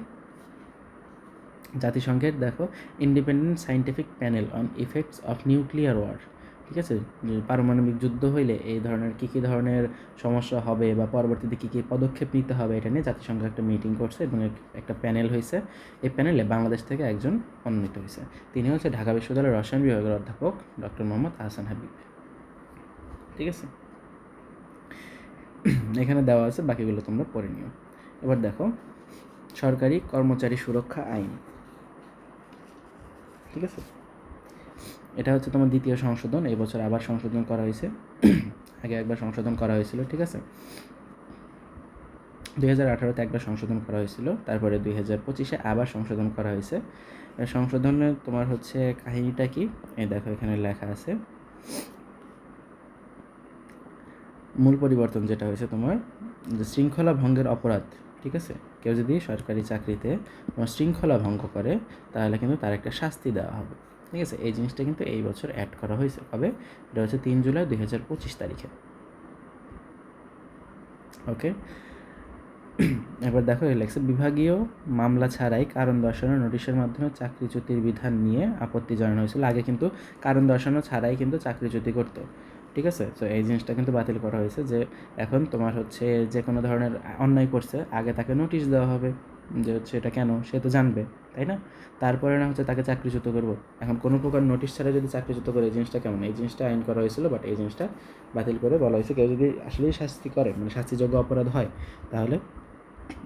[SPEAKER 1] জাতিসংঘের দেখো independent scientific panel on effects of nuclear war, ঠিক আছে, যে পারমাণবিক যুদ্ধ হইলে এই ধরনের কী কী ধরনের সমস্যা হবে বা পরবর্তীতে কী কী পদক্ষেপ নিতে হবে এটা নিয়ে জাতিসংঘ একটা মিটিং করছে এবং একটা প্যানেল হয়েছে। এই প্যানেলে বাংলাদেশ থেকে একজন মনোনীত হয়েছে, তিনি হচ্ছে ঢাকা বিশ্ববিদ্যালয়ের রসায়ন বিভাগের অধ্যাপক ডক্টর মোহাম্মদ আহসান হাবিব, ঠিক আছে। এখানে দেওয়া আছে, বাকিগুলো তোমরা পড়ে নিও। এবার দেখো সরকারি কর্মচারী সুরক্ষা আইন, ঠিক আছে, এটা হচ্ছে তোমার দ্বিতীয় সংশোধন, এই বছর আবার সংশোধন করা হয়েছে, আগে একবার সংশোধন করা হয়েছিল, ঠিক আছে। 2018-তে একবার সংশোধন করা হয়েছিল, তারপরে 2025-এ আবার সংশোধন করা হয়েছে। সংশোধনে তোমার হচ্ছে কাহিনীটা কি, এই দেখো এখানে লেখা আছে। মূল পরিবর্তন যেটা হয়েছে তোমার যে শৃঙ্খলা ভঙ্গের অপরাধ, ঠিক আছে, কেউ যদি সরকারি চাকরিতে তোমার শৃঙ্খলা ভঙ্গ করে তাহলে কিন্তু তার একটা শাস্তি দেওয়া হবে, ঠিক আছে। এই জিনিসটা কিন্তু এই বছর অ্যাড করা হয়েছে, কবে, এটা হচ্ছে 3 জুলাই 2025 তারিখে, ওকে। এবার দেখো লেখছে বিভাগীয় মামলা ছাড়াই কারণ দর্শানোর নোটিশের মাধ্যমে চাকরিচ্যুতির বিধান নিয়ে আপত্তি জানানো হয়েছিল। আগে কিন্তু কারণ দর্শানো ছাড়াই কিন্তু চাকরিচ্যুতি করতো, ঠিক আছে। তো এই জিনিসটা কিন্তু বাতিল করা হয়েছে, যে এখন তোমার হচ্ছে যে কোনো ধরনের অন্যায় করছে আগে তাকে নোটিশ দেওয়া হবে যে হচ্ছে এটা কেন, সে তো জানবে, তাই না, তারপরে না হচ্ছে তাকে চাকরিচ্যুত করবো। এখন কোনো প্রকার নোটিশ ছাড়া যদি চাকরিচ্যুত করে, এই জিনিসটা কেমন, এই জিনিসটা আইন করা হয়েছিল, বাট এই জিনিসটা বাতিল করে বলা হয়েছে কেউ যদি আসলেই শাস্তি করে, মানে শাস্তিযোগ্য অপরাধ হয়, তাহলে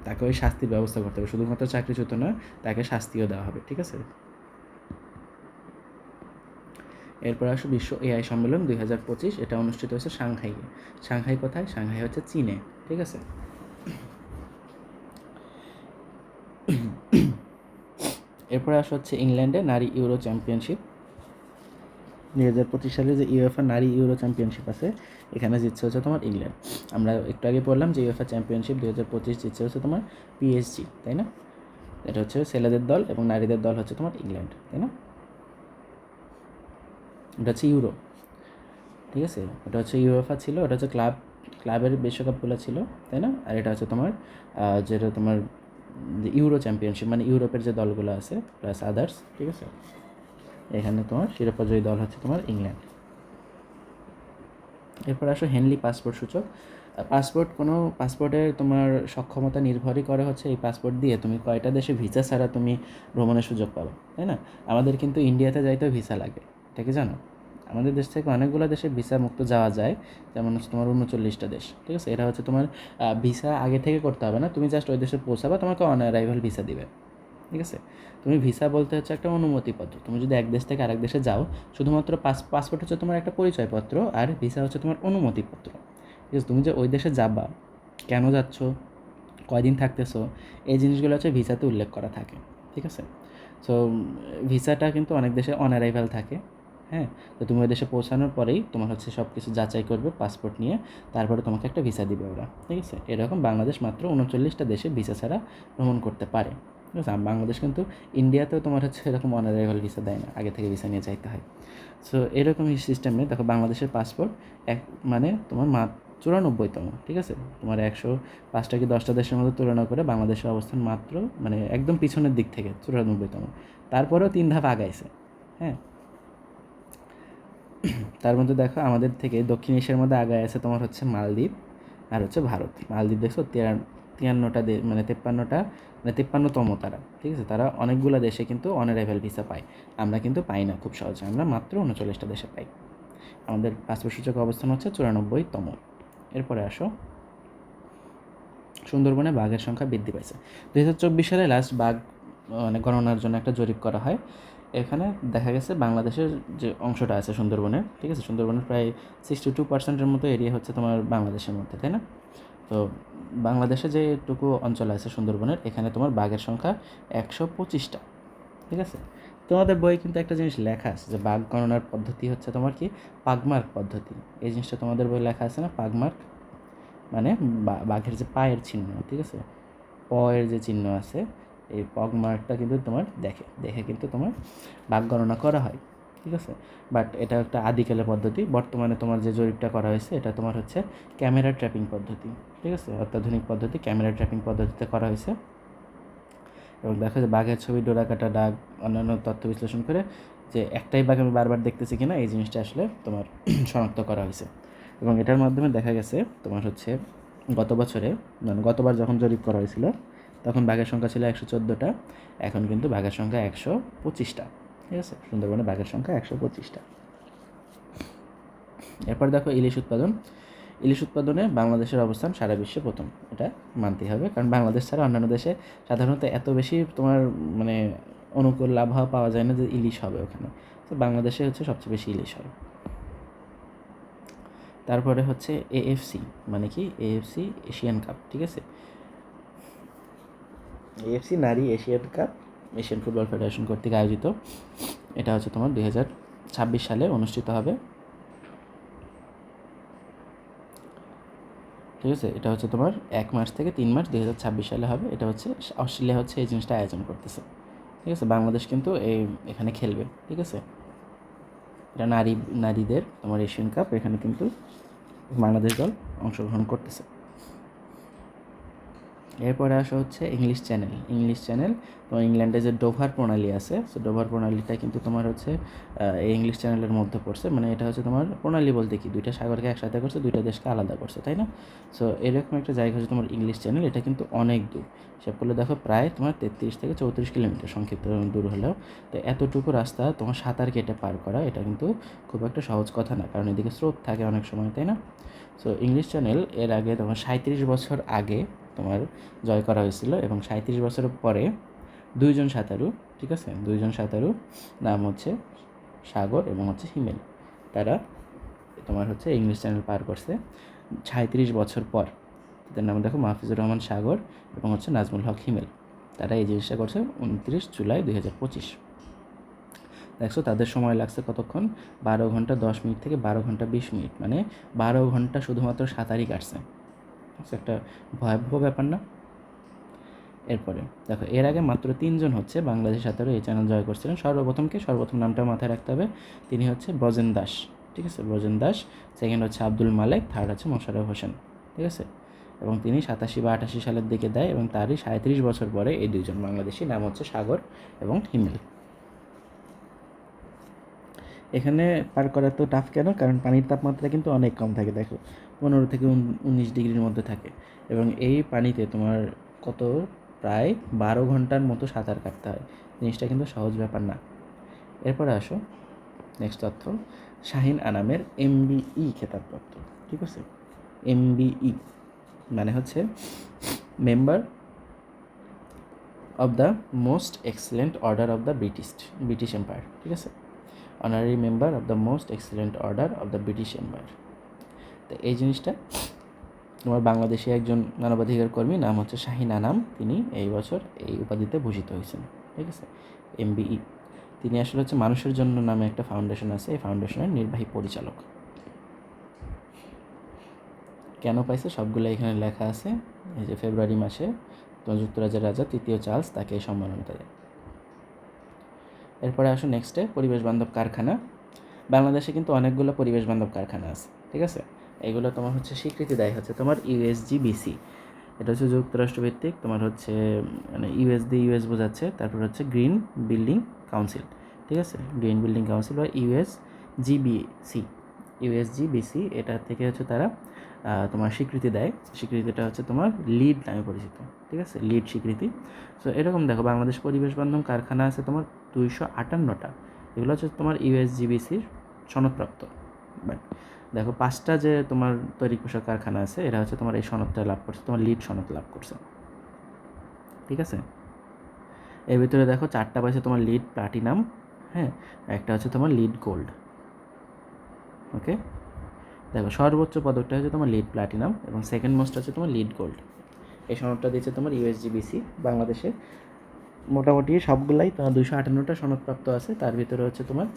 [SPEAKER 1] তাকে ওই শাস্তির ব্যবস্থা করতে হবে, শুধুমাত্র চাকরিচ্যুত না, তাকে শাস্তিও দেওয়া হবে, ঠিক আছে। এরপর আসো বিশ্ব এআই সম্মেলন 2025, এটা অনুষ্ঠিত হয়েছে সাংহাইয়ে। সাংহাই কোথায়, সাংহাই হচ্ছে চীনে, ঠিক আছে। এরপরে আসা হচ্ছে ইংল্যান্ডে নারী ইউরো চ্যাম্পিয়নশিপ 2025 সালে, যে ইউএফএ নারী ইউরো চ্যাম্পিয়নশিপ আছে, এখানে জিতছে হচ্ছে তোমার ইংল্যান্ড। আমরা একটু আগে পড়লাম যে ইউএফএ চ্যাম্পিয়নশিপ 2025 জিতছে হচ্ছে তোমার পিএসজি, তাই না, এটা হচ্ছে ছেলেদের দল এবং নারীদের দল হচ্ছে তোমার ইংল্যান্ড, তাই না, এটা হচ্ছে ইউরো, ঠিক আছে। এটা হচ্ছে ইউএফএ ছিল, এটা হচ্ছে ক্লাবের বিশ্বকাপগুলো ছিল, তাই না, আর এটা হচ্ছে তোমার যেটা তোমার ইউরো চ্যাম্পিয়নশিপ, মানে ইউরোপের যে দলগুলো আছে প্লাস আদার্স, ঠিক আছে। এখানে তোমার শিরোপাজয়ী দল হচ্ছে তোমার ইংল্যান্ড। এরপর আসো হেনলি পাসপোর্ট সূচক। পাসপোর্টের তোমার সক্ষমতা নির্ভরই করে হচ্ছে এই পাসপোর্ট দিয়ে তুমি কয়টা দেশে ভিসা ছাড়া তুমি ভ্রমণের সুযোগ পাবে, তাই না। আমাদের কিন্তু ইন্ডিয়াতে যাইতেও ভিসা লাগে, এটা কি জানো, আমাদের দেশ থেকে অনেকগুলো দেশে ভিসা মুক্ত যাওয়া যায়, যেমন হচ্ছে তোমার 39টা দেশ, ঠিক আছে। এটা হচ্ছে তোমার ভিসা আগে থেকে করতে হবে না, তুমি জাস্ট ওই দেশে পৌঁছাবা, তোমাকে অন অ্যারাইভাল ভিসা দিবে, ঠিক আছে। তুমি ভিসা বলতে হচ্ছে একটা অনুমতিপত্র, তুমি যদি এক দেশ থেকে আরেক দেশে যাও, শুধুমাত্র পাসপোর্ট হচ্ছে তোমার একটা পরিচয়পত্র, আর ভিসা হচ্ছে তোমার অনুমতিপত্র, ঠিক আছে। তুমি যে ওই দেশে যাবা, কেন যাচ্ছ, কয়দিন থাকতেছো, এই জিনিসগুলো হচ্ছে ভিসাতে উল্লেখ করা থাকে, ঠিক আছে। সো ভিসাটা কিন্তু অনেক দেশে অন অ্যারাইভাল থাকে, হ্যাঁ। তো তুমি ওই দেশে পৌঁছানোর পরেই তোমার হচ্ছে সব কিছু যাচাই করবে পাসপোর্ট নিয়ে, তারপরে তোমাকে একটা ভিসা দিবে ওরা, ঠিক আছে। এরকম বাংলাদেশ মাত্র 39টা দেশে ভিসা ছাড়া ভ্রমণ করতে পারে, ঠিক আছে। বাংলাদেশ কিন্তু ইন্ডিয়াতেও তোমার হচ্ছে এরকম অন অ্যারাইভাল ভিসা দেয় না, আগে থেকে ভিসা নিয়ে যাইতে হয়। সো এরকমই সিস্টেমে দেখো বাংলাদেশের পাসপোর্ট মানে তোমার 94তম, ঠিক আছে। তোমার 105টা কি 10টা দেশের মধ্যে তুলনা করে বাংলাদেশের অবস্থান মাত্র মানে একদম পিছনের দিক থেকে 94তম, তারপরেও 3 ধাপ আগাইছে, হ্যাঁ। তার মধ্যে দেখো আমাদের থেকে দক্ষিণ এশিয়ার মধ্যে আগায় আছে তোমার হচ্ছে মালদ্বীপ আর হচ্ছে ভারত। মালদ্বীপ দেখছো 53টা মানে 53তম তারা, ঠিক আছে। তারা অনেকগুলো দেশে কিন্তু অন অ্যারাইভাল ভিসা পায়, আমরা কিন্তু পাই না খুব সহজে, আমরা মাত্র 39টা দেশে পাই। আমাদের পাসপোর্ট সূচক অবস্থান হচ্ছে 94তম। এরপরে আসো সুন্দরবনে বাঘের সংখ্যা বৃদ্ধি পাইছে। 2024 সালে লাস্ট বাঘ মানে গণনার জন্য একটা জরিপ করা হয়, এখানে দেখা গেছে বাংলাদেশের যে অংশটা আছে সুন্দরবনের, ঠিক আছে, সুন্দরবনের প্রায় 62%-এর মতো এরিয়া হচ্ছে তোমার বাংলাদেশের মধ্যে, তাই না। তো বাংলাদেশে যেটুকু অঞ্চল আছে সুন্দরবনের, এখানে তোমার বাঘের সংখ্যা 125টা, ঠিক আছে। তোমাদের বইয়ে কিন্তু একটা জিনিস লেখা আছে যে বাঘ গণনার পদ্ধতি হচ্ছে তোমার কি পাগমার্ক পদ্ধতি, এই জিনিসটা তোমাদের বই লেখা আছে না, পাগমার্ক মানে বাঘের যে পায়ের চিহ্ন, ঠিক আছে, এর যে চিহ্ন আছে, এই পগ মার্কটা কিন্তু তোমার দেখে কিন্তু তোমার বাঘ গণনা করা হয়। ঠিক আছে। বাট এটা একটা আদিকালের পদ্ধতি। বর্তমানে তোমার যে জরিপটা করা হয়েছে এটা তোমার হচ্ছে ক্যামেরা ট্র্যাপিং পদ্ধতি, ঠিক আছে, অত্যাধুনিক পদ্ধতি ক্যামেরা ট্র্যাপিং পদ্ধতিতে করা হয়েছে। এবং দেখা যায় বাঘের ছবি, ডোরা কাটা দাগ, অন্যান্য তথ্য বিশ্লেষণ করে যে একটাই বাঘ আমি বারবার দেখতেছি কিনা এই জিনিসটা আসলে তোমার শনাক্ত করা হয়েছে। এবং এটার মাধ্যমে দেখা গেছে তোমার হচ্ছে গত বছরে, মানে গতবার যখন জরিপ করা হয়েছিল তখন বাঘের সংখ্যা ছিল 114টা, এখন কিন্তু বাঘের সংখ্যা 125টা, ঠিক আছে। সুন্দরবনে বাঘের সংখ্যা 125টা। এরপর দেখো ইলিশ উৎপাদন। ইলিশ উৎপাদনে বাংলাদেশের অবস্থান সারা বিশ্বে প্রথম, এটা মানতেই হবে, কারণ বাংলাদেশ ছাড়া অন্যান্য দেশে সাধারণত এত বেশি তোমার মানে অনুকূল আবহাওয়া পাওয়া যায় না যে ইলিশ হবে ওখানে। তো বাংলাদেশে হচ্ছে সবচেয়ে বেশি ইলিশ হয়। তারপরে হচ্ছে এএফসি, মানে কি এএফসি এশিয়ান কাপ, ঠিক আছে। এএফসি নারী Asian cup Asian football federation কর্তৃক আয়োজিত। এটা হচ্ছে তোমার 2026 সালে অনুষ্ঠিত হবে, ঠিক আছে। এটা হচ্ছে তোমার 1 মার্চ থেকে 3 মার্চ 2026 সালে হবে। এটা হচ্ছে অস্ট্রেলিয়া হচ্ছে এই জিনিসটা আয়োজন করতেছে, ঠিক আছে। বাংলাদেশ কিন্তু এখানে খেলবে, ঠিক আছে। এটা নারীদের তোমার এশিয়ান কাপ, এখানে কিন্তু বাংলাদেশ দল অংশগ্রহণ করতেছে। এরপরে আসা হচ্ছে ইংলিশ চ্যানেল। ইংলিশ চ্যানেল তোমার ইংল্যান্ডে যে ডোভার প্রণালী আছে, সো ডোভার প্রণালীটা কিন্তু তোমার হচ্ছে এই ইংলিশ চ্যানেলের মধ্যে পড়ছে। মানে এটা হচ্ছে তোমার প্রণালী বলতে কি, দুইটা সাগরকে একসাথে করছে, দুইটা দেশকে আলাদা করছে, তাই না। সো এরকম একটা জায়গা হচ্ছে তোমার ইংলিশ চ্যানেল। এটা কিন্তু অনেক দূর, হিসাব করলে দেখো প্রায় তোমার 33 থেকে 34 কিলোমিটার, সংক্ষিপ্ত দূর হলেও। তো এতটুকু রাস্তা তোমার সাঁতার কেটে পার করা এটা কিন্তু খুব একটা সহজ কথা না, কারণ এদিকে স্রোত থাকে অনেক সময়, তাই না। সো ইংলিশ চ্যানেল এর আগে তোমার 37 বছর আগে তোমার জয় করা হয়েছিল, এবং 37 বছরের পরে দুইজন সাঁতারু, ঠিক আছে, দুইজন সাঁতারু নাম হচ্ছে সাগর এবং হচ্ছে হিমেল, তারা তোমার হচ্ছে ইংলিশ চ্যানেল পার করছে 37 বছর পর। তাদের নাম দেখো মাহফুজুর রহমান সাগর এবং হচ্ছে নাজমুল হক হিমেল। তারা এই জিনিসটা করছে 29 জুলাই 2025। দেখছো তাদের সময় লাগছে কতক্ষণ, 12 ঘন্টা 10 মিনিট থেকে 12 ঘন্টা 20 মিনিট, মানে 12 ঘন্টা শুধুমাত্র সাঁতারই কাটছে। একটা ভয়াবহ ব্যাপার না। এরপরে দেখো এর আগে মাত্র 3জন হচ্ছে বাংলাদেশ সাঁতারু এই চ্যানেল জয় করছিলেন। সর্বপ্রথম নামটা মাথায় রাখতে হবে, তিনি হচ্ছে ব্রজেন দাস, ঠিক আছে, ব্রজেন দাস। সেকেন্ড হচ্ছে আব্দুল মালেক, থার্ড হচ্ছে মোশাররফ হোসেন, ঠিক আছে। এবং তিনি 87 বা 88 সালের দিকে দেয়, এবং তারই 37 বছর পরে এই দুইজন বাংলাদেশি, নাম হচ্ছে সাগর এবং হিমেল। এখানে পার করা তো টাফ কেন, কারণ পানির তাপমাত্রা কিন্তু অনেক কম থাকে, দেখো 15 থেকে 19 ডিগ্রির মধ্যে থাকে, এবং এই পানিতে তোমার কত প্রায় 12 ঘন্টার মতো সাঁতার কাটতে হয়। জিনিসটা কিন্তু সহজ ব্যাপার না। এরপরে আসো নেক্সট তথ্য, শাহিন আনামের MBE খেতাবপ্রাপ্ত, ঠিক আছে। MBE মানে হচ্ছে member of the most excellent order of the British empire, ঠিক আছে, honorary member of the most excellent order of the British empire. তো এই জিনিসটা তোমার বাংলাদেশে একজন মানবাধিকার কর্মী, নাম হচ্ছে শাহিন আনাম, তিনি এই বছর এই উপাধিতে ভূষিত হয়েছেন, ঠিক আছে। MBE, তিনি আসলে হচ্ছে মানুষের জন্য নামে একটা ফাউন্ডেশন আছে, এই ফাউন্ডেশনের নির্বাহী পরিচালক। কেন পাইছে সবগুলো এখানে লেখা আছে। এই যে ফেব্রুয়ারি মাসে যুক্তরাজ্যের রাজা 3য় চার্লস তাকে এই সম্মাননা দেয়। এরপরে আসো নেক্সটে পরিবেশ বান্ধব কারখানা। বাংলাদেশে কিন্তু অনেকগুলো পরিবেশ বান্ধব কারখানা আছে, ঠিক আছে। এগুলো তোমার হচ্ছে স্বীকৃতি দেয় হচ্ছে তোমার USGBC, এটা হচ্ছে যুক্তরাষ্ট্রভিত্তিক, তোমার হচ্ছে মানে ইউএস বোঝাচ্ছে। তারপর হচ্ছে গ্রিন বিল্ডিং কাউন্সিল, ঠিক আছে, গ্রিন বিল্ডিং কাউন্সিল বা ইউএসজিবিসি, এটা থেকে হচ্ছে তারা তোমার স্বীকৃতি দেয়। স্বীকৃতিটা হচ্ছে তোমার লিড নামে পরিচিত, ঠিক আছে, লিড স্বীকৃতি। সো এরকম দেখো বাংলাদেশ পরিবেশ বান্ধব কারখানা আছে তোমার 258টা, এগুলো হচ্ছে তোমার USGBCর সনদপ্রাপ্ত। বাট দেখো 5টা যে তোমার তৈরি পোশাক কারখানা আছে, এরা হচ্ছে তোমার এই সনদটা লাভ করছে, তোমার লিড সনদ লাভ করছে, ঠিক আছে। এর ভিতরে দেখো 4টা পাইছে তোমার লিড প্লাটিনাম, হ্যাঁ, একটা হচ্ছে তোমার লিড গোল্ড। ওকে, দেখো সর্বোচ্চ পদকটা হচ্ছে তোমার লিড প্লাটিনাম, এবং সেকেন্ড মোস্ট হচ্ছে তোমার লিড গোল্ড। এই সনদটা দিচ্ছে তোমার USGBC। বাংলাদেশে মোটামুটি সবগুলাই তোমার 258টা সনদপ্রাপ্ত আছে। তার ভিতরে হচ্ছে তোমার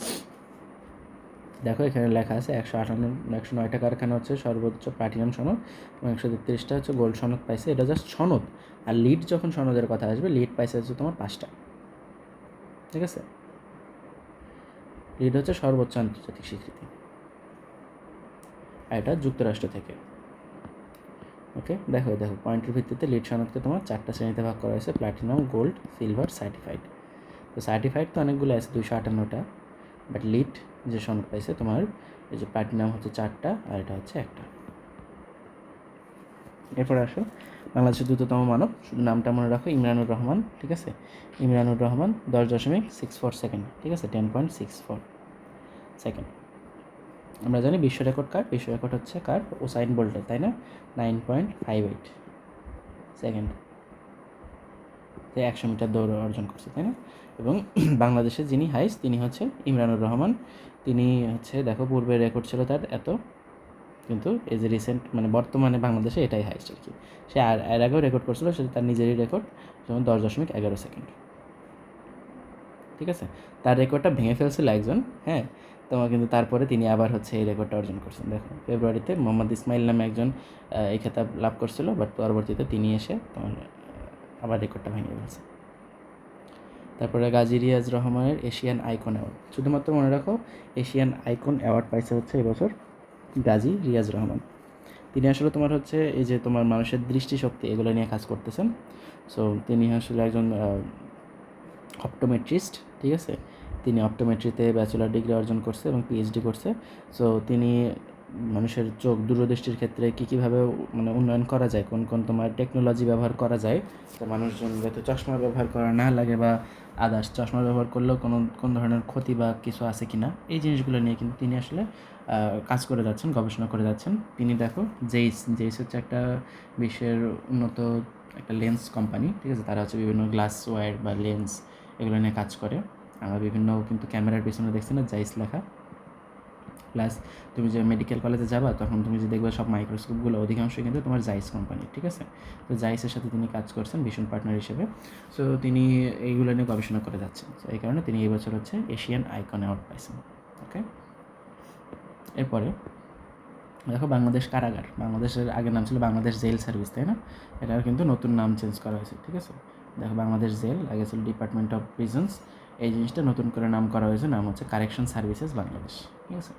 [SPEAKER 1] দেখো এখানে লেখা আছে 109টা কারখানা হচ্ছে সর্বোচ্চ প্লাটিনাম সনদ, এবং 133টা হচ্ছে গোল্ড সনদ পাইছে। এটা জাস্ট সনদ, আর লিড যখন সনদের কথা আসবে, লিড পাইছে হচ্ছে তোমার 5টা, ঠিক আছে। লিড হচ্ছে সর্বোচ্চ আন্তর্জাতিক স্বীকৃতি, আর এটা যুক্তরাষ্ট্র থেকে। ওকে, দেখো পয়েন্টের ভিত্তিতে লিড সনদকে তোমার 4টা শ্রেণীতে ভাগ করা হয়েছে: প্ল্যাটিনাম, গোল্ড, সিলভার, সার্টিফাইড। তো সার্টিফাইড তো অনেকগুলো আছে, 258টা, বাট লিড যে সনদ পাইছে তোমার, এই যে প্ল্যাটিনাম হচ্ছে 4টা আর এটা হচ্ছে 1টা। এরপরে আসো বাংলাদেশের দ্রুততম মানব, শুধু নামটা মনে রাখো, ইমরানুর রহমান। ঠিক আছে, ইমরানুর রহমান 10.64 সেকেন্ড। ঠিক আছে, 10.64 সেকেন্ড। আমরা জানি বিশ্ব রেকর্ড কার, বিশ্ব রেকর্ড হচ্ছে কার, উসাইন বোল্টের, তাই না? 9.58 সেকেন্ড 100 মিটার দৌড় অর্জন করছে, তাই না? এবং বাংলাদেশের যিনি হাইস্ট তিনি হচ্ছে ইমরানুর রহমান। তিনি হচ্ছে দেখো পূর্বের রেকর্ড ছিল তার এত, কিন্তু এই যে রিসেন্ট মানে বর্তমানে বাংলাদেশে এটাই হাইস্ট আর কি। সে এর আগেও রেকর্ড করছিল, সেটা তার নিজেরই রেকর্ড, যেমন 10.11 সেকেন্ড। ঠিক আছে, তার রেকর্ডটা ভেঙে ফেলছিল একজন, হ্যাঁ, তোমার কিন্তু তারপরে তিনি আবার হচ্ছে এই রেকর্ডটা অর্জন করছেন। দেখো ফেব্রুয়ারিতে মোহাম্মদ ইসমাইল নামে একজন এই খেতাব লাভ করছিল, বাট পরবর্তীতে তিনি এসে তোমার আবার রেকর্ডটা ভেঙে ফেলছে। তারপরে গাজী রিয়াজ রহমানের এশিয়ান আইকন অ্যাওয়ার্ড, শুধুমাত্র মনে রাখো এশিয়ান আইকন অ্যাওয়ার্ড পাইছে হচ্ছে এবছর গাজী রিয়াজ রহমান। তিনি আসলে তোমার হচ্ছে এই যে তোমার মানুষের দৃষ্টিশক্তি এগুলো নিয়ে কাজ করতেছেন। সো তিনি আসলে একজন অপটোমেট্রিস্ট। ঠিক আছে, তিনি অপটোমেট্রিতে ব্যাচেলার ডিগ্রি অর্জন করছে এবং পিএইচডি করছে। সো তিনি মানুষের চোখ দূরদৃষ্টির ক্ষেত্রে কীভাবে মানে উন্নয়ন করা যায়, কোন কোন তোমার টেকনোলজি ব্যবহার করা যায়, তো মানুষজন যাতে চশমা ব্যবহার করা না লাগে বা আদার্স চশমা ব্যবহার করলেও কোন ধরনের ক্ষতি বা কিছু আছে কি না, এই জিনিসগুলো নিয়ে কিন্তু তিনি আসলে কাজ করে যাচ্ছেন, গবেষণা করে যাচ্ছেন। তিনি দেখো জেইস হচ্ছে একটা বিশ্বের উন্নত একটা লেন্স কোম্পানি। ঠিক আছে, তারা হচ্ছে বিভিন্ন গ্লাস ওয়্যার বা লেন্স এগুলো নিয়ে কাজ করে। আমরা বিভিন্ন কিন্তু ক্যামেরার পিছনে দেখছি না জাইস লেখা। প্লাস তুমি যে মেডিকেল কলেজে যাবা তখন তুমি যে দেখবে সব মাইক্রোস্কোপগুলো অধিকাংশই কিন্তু তোমার জাইস কোম্পানি। ঠিক আছে, তো জাইসের সাথে তিনি কাজ করছেন ভীষণ পার্টনার হিসেবে। সো তিনি এইগুলো নিয়ে গবেষণা করে যাচ্ছেন। তো এই কারণে তিনি এই বছর হচ্ছে এশিয়ান আইকন অ্যাওয়ার্ড পাইছেন। ওকে, এরপরে দেখো বাংলাদেশ কারাগার, বাংলাদেশের আগের নাম ছিল বাংলাদেশ জেল সার্ভিস, তাই না? এটার কিন্তু নতুন নাম চেঞ্জ করা হয়েছে। ঠিক আছে, দেখো বাংলাদেশ জেল, আগে ছিল ডিপার্টমেন্ট অফ প্রিজনস, এই জিনিসটা নতুন করে নাম করা হয়েছে, নাম হচ্ছে কারেকশন সার্ভিসেস বাংলাদেশ। ঠিক আছে,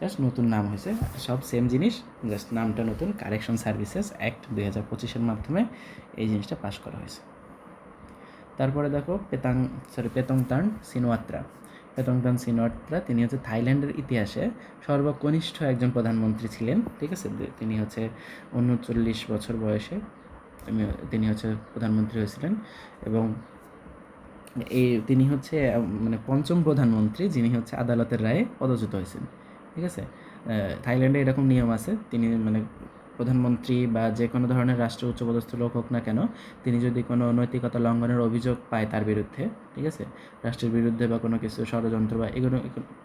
[SPEAKER 1] জাস্ট নতুন নাম হয়েছে, সব সেম জিনিস, জাস্ট নামটা নতুন। কারেকশন সার্ভিসেস অ্যাক্ট 2025-এর মাধ্যমে এই জিনিসটা পাস করা হয়েছে। তারপরে দেখো পেতংতান সিনোয়াত্রা। পেতংতান সিনোয়াত্রা তিনি হচ্ছে থাইল্যান্ডের ইতিহাসে সর্বকনিষ্ঠ একজন প্রধানমন্ত্রী ছিলেন। ঠিক আছে, তিনি হচ্ছে 39 বছর বয়সে তিনি হচ্ছে প্রধানমন্ত্রী হয়েছিলেন এবং তিনি হচ্ছে মানে পঞ্চম প্রধানমন্ত্রী যিনি হচ্ছে আদালতের রায়ে পদচ্যুত হয়েছেন। ঠিক আছে, থাইল্যান্ডে এরকম নিয়ম আছে, তিনি মানে প্রধানমন্ত্রী বা যে কোনো ধরনের রাষ্ট্র উচ্চপদস্থ লোক হোক না কেন, তিনি যদি কোনো নৈতিকতা লঙ্ঘনের অভিযোগ পায় তার বিরুদ্ধে, ঠিক আছে, রাষ্ট্রের বিরুদ্ধে বা কোনো কিছু ষড়যন্ত্র বা এগুলো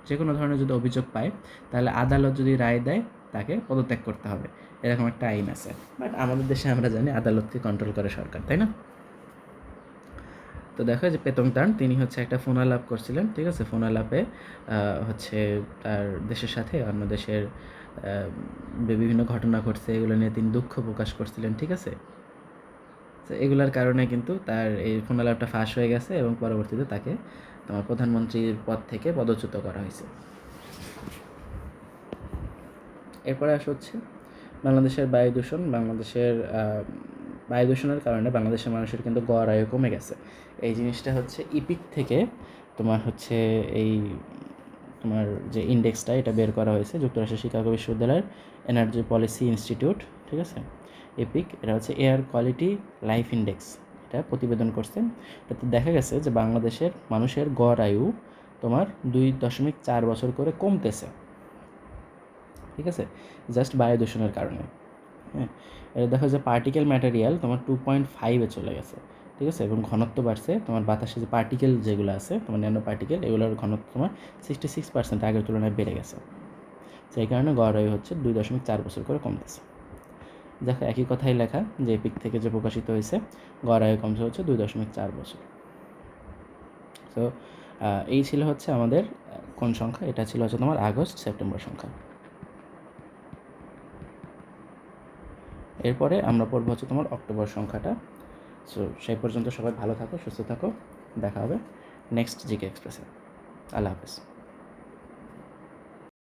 [SPEAKER 1] যে কোনো ধরনের যদি অভিযোগ পায়, তাহলে আদালত যদি রায় দেয় তাকে পদত্যাগ করতে হবে, এরকম একটা আইন আছে। বাট আমাদের দেশে আমরা জানি আদালতকে কন্ট্রোল করে সরকার, তাই না? তো দেখো যে পেতংতান তিনি হচ্ছে একটা ফোন আলাপ করছিলেন। ঠিক আছে, ফোন আলাপে হচ্ছে তার দেশের সাথে অন্য দেশের বিভিন্ন ঘটনা ঘটছে, এগুলো নিয়ে তিনি দুঃখ প্রকাশ করছিলেন। ঠিক আছে, তো এগুলোর কারণে কিন্তু তার এই ফোন আলাপটা ফাঁস হয়ে গেছে এবং পরবর্তীতে তাকে তোমার প্রধানমন্ত্রীর পদ থেকে পদচ্যুত করা হয়েছে। এরপরে আসা হচ্ছে বাংলাদেশের বায়ু দূষণ। বাংলাদেশের বায়ু দূষণের কারণে বাংলাদেশের মানুষের কিন্তু গড় আয়ু কমে গেছে। এই জিনিসটা হচ্ছে ইপিক থেকে তোমার হচ্ছে এই তোমার যে ইন্ডেক্সটা এটা বের করা হয়েছে যুক্তরাষ্ট্রের শিকাগো বিশ্ববিদ্যালয়ের এনার্জি পলিসি ইনস্টিটিউট। ঠিক আছে, এপিক, এটা হচ্ছে এয়ার কোয়ালিটি লাইফ ইন্ডেক্স, এটা প্রতিবেদন করছে। এতে দেখা গেছে যে বাংলাদেশের মানুষের গড় আয়ু তোমার 2.4 বছর করে কমতেছে। ঠিক আছে, জাস্ট বায়ু দূষণের কারণে। হ্যাঁ, এটা দেখো যে পার্টিকেল ম্যাটেরিয়াল তোমার 2.5-এ চলে গেছে। ঠিক আছে, এবং ঘনত্ব বাড়ছে, তোমার বাতাসে যে পার্টিকেল যেগুলো আছে তোমার ন্যানো পার্টিকেল, এগুলোর ঘনত্ব তোমার 66% আগের তুলনায় বেড়ে গেছে। সেই কারণে গড় আয়ু হচ্ছে 2.4 বছর করে কমতেছে। দেখো একই কথাই লেখা যে এপিক থেকে যে প্রকাশিত হয়েছে, গড় আয়ু কমছে হচ্ছে 2.4 বছর। তো এই ছিল হচ্ছে আমাদের কোন সংখ্যা, এটা ছিল হচ্ছে তোমার আগস্ট সেপ্টেম্বর সংখ্যা। এরপরে আমরা পড়বো হচ্ছে তোমার অক্টোবর সংখ্যাটা। সো সেই পর্যন্ত সবাই ভালো থাকো, সুস্থ থাকো, দেখা হবে নেক্সট জিকে এক্সপ্রেসে। আল্লাহ হাফেজ।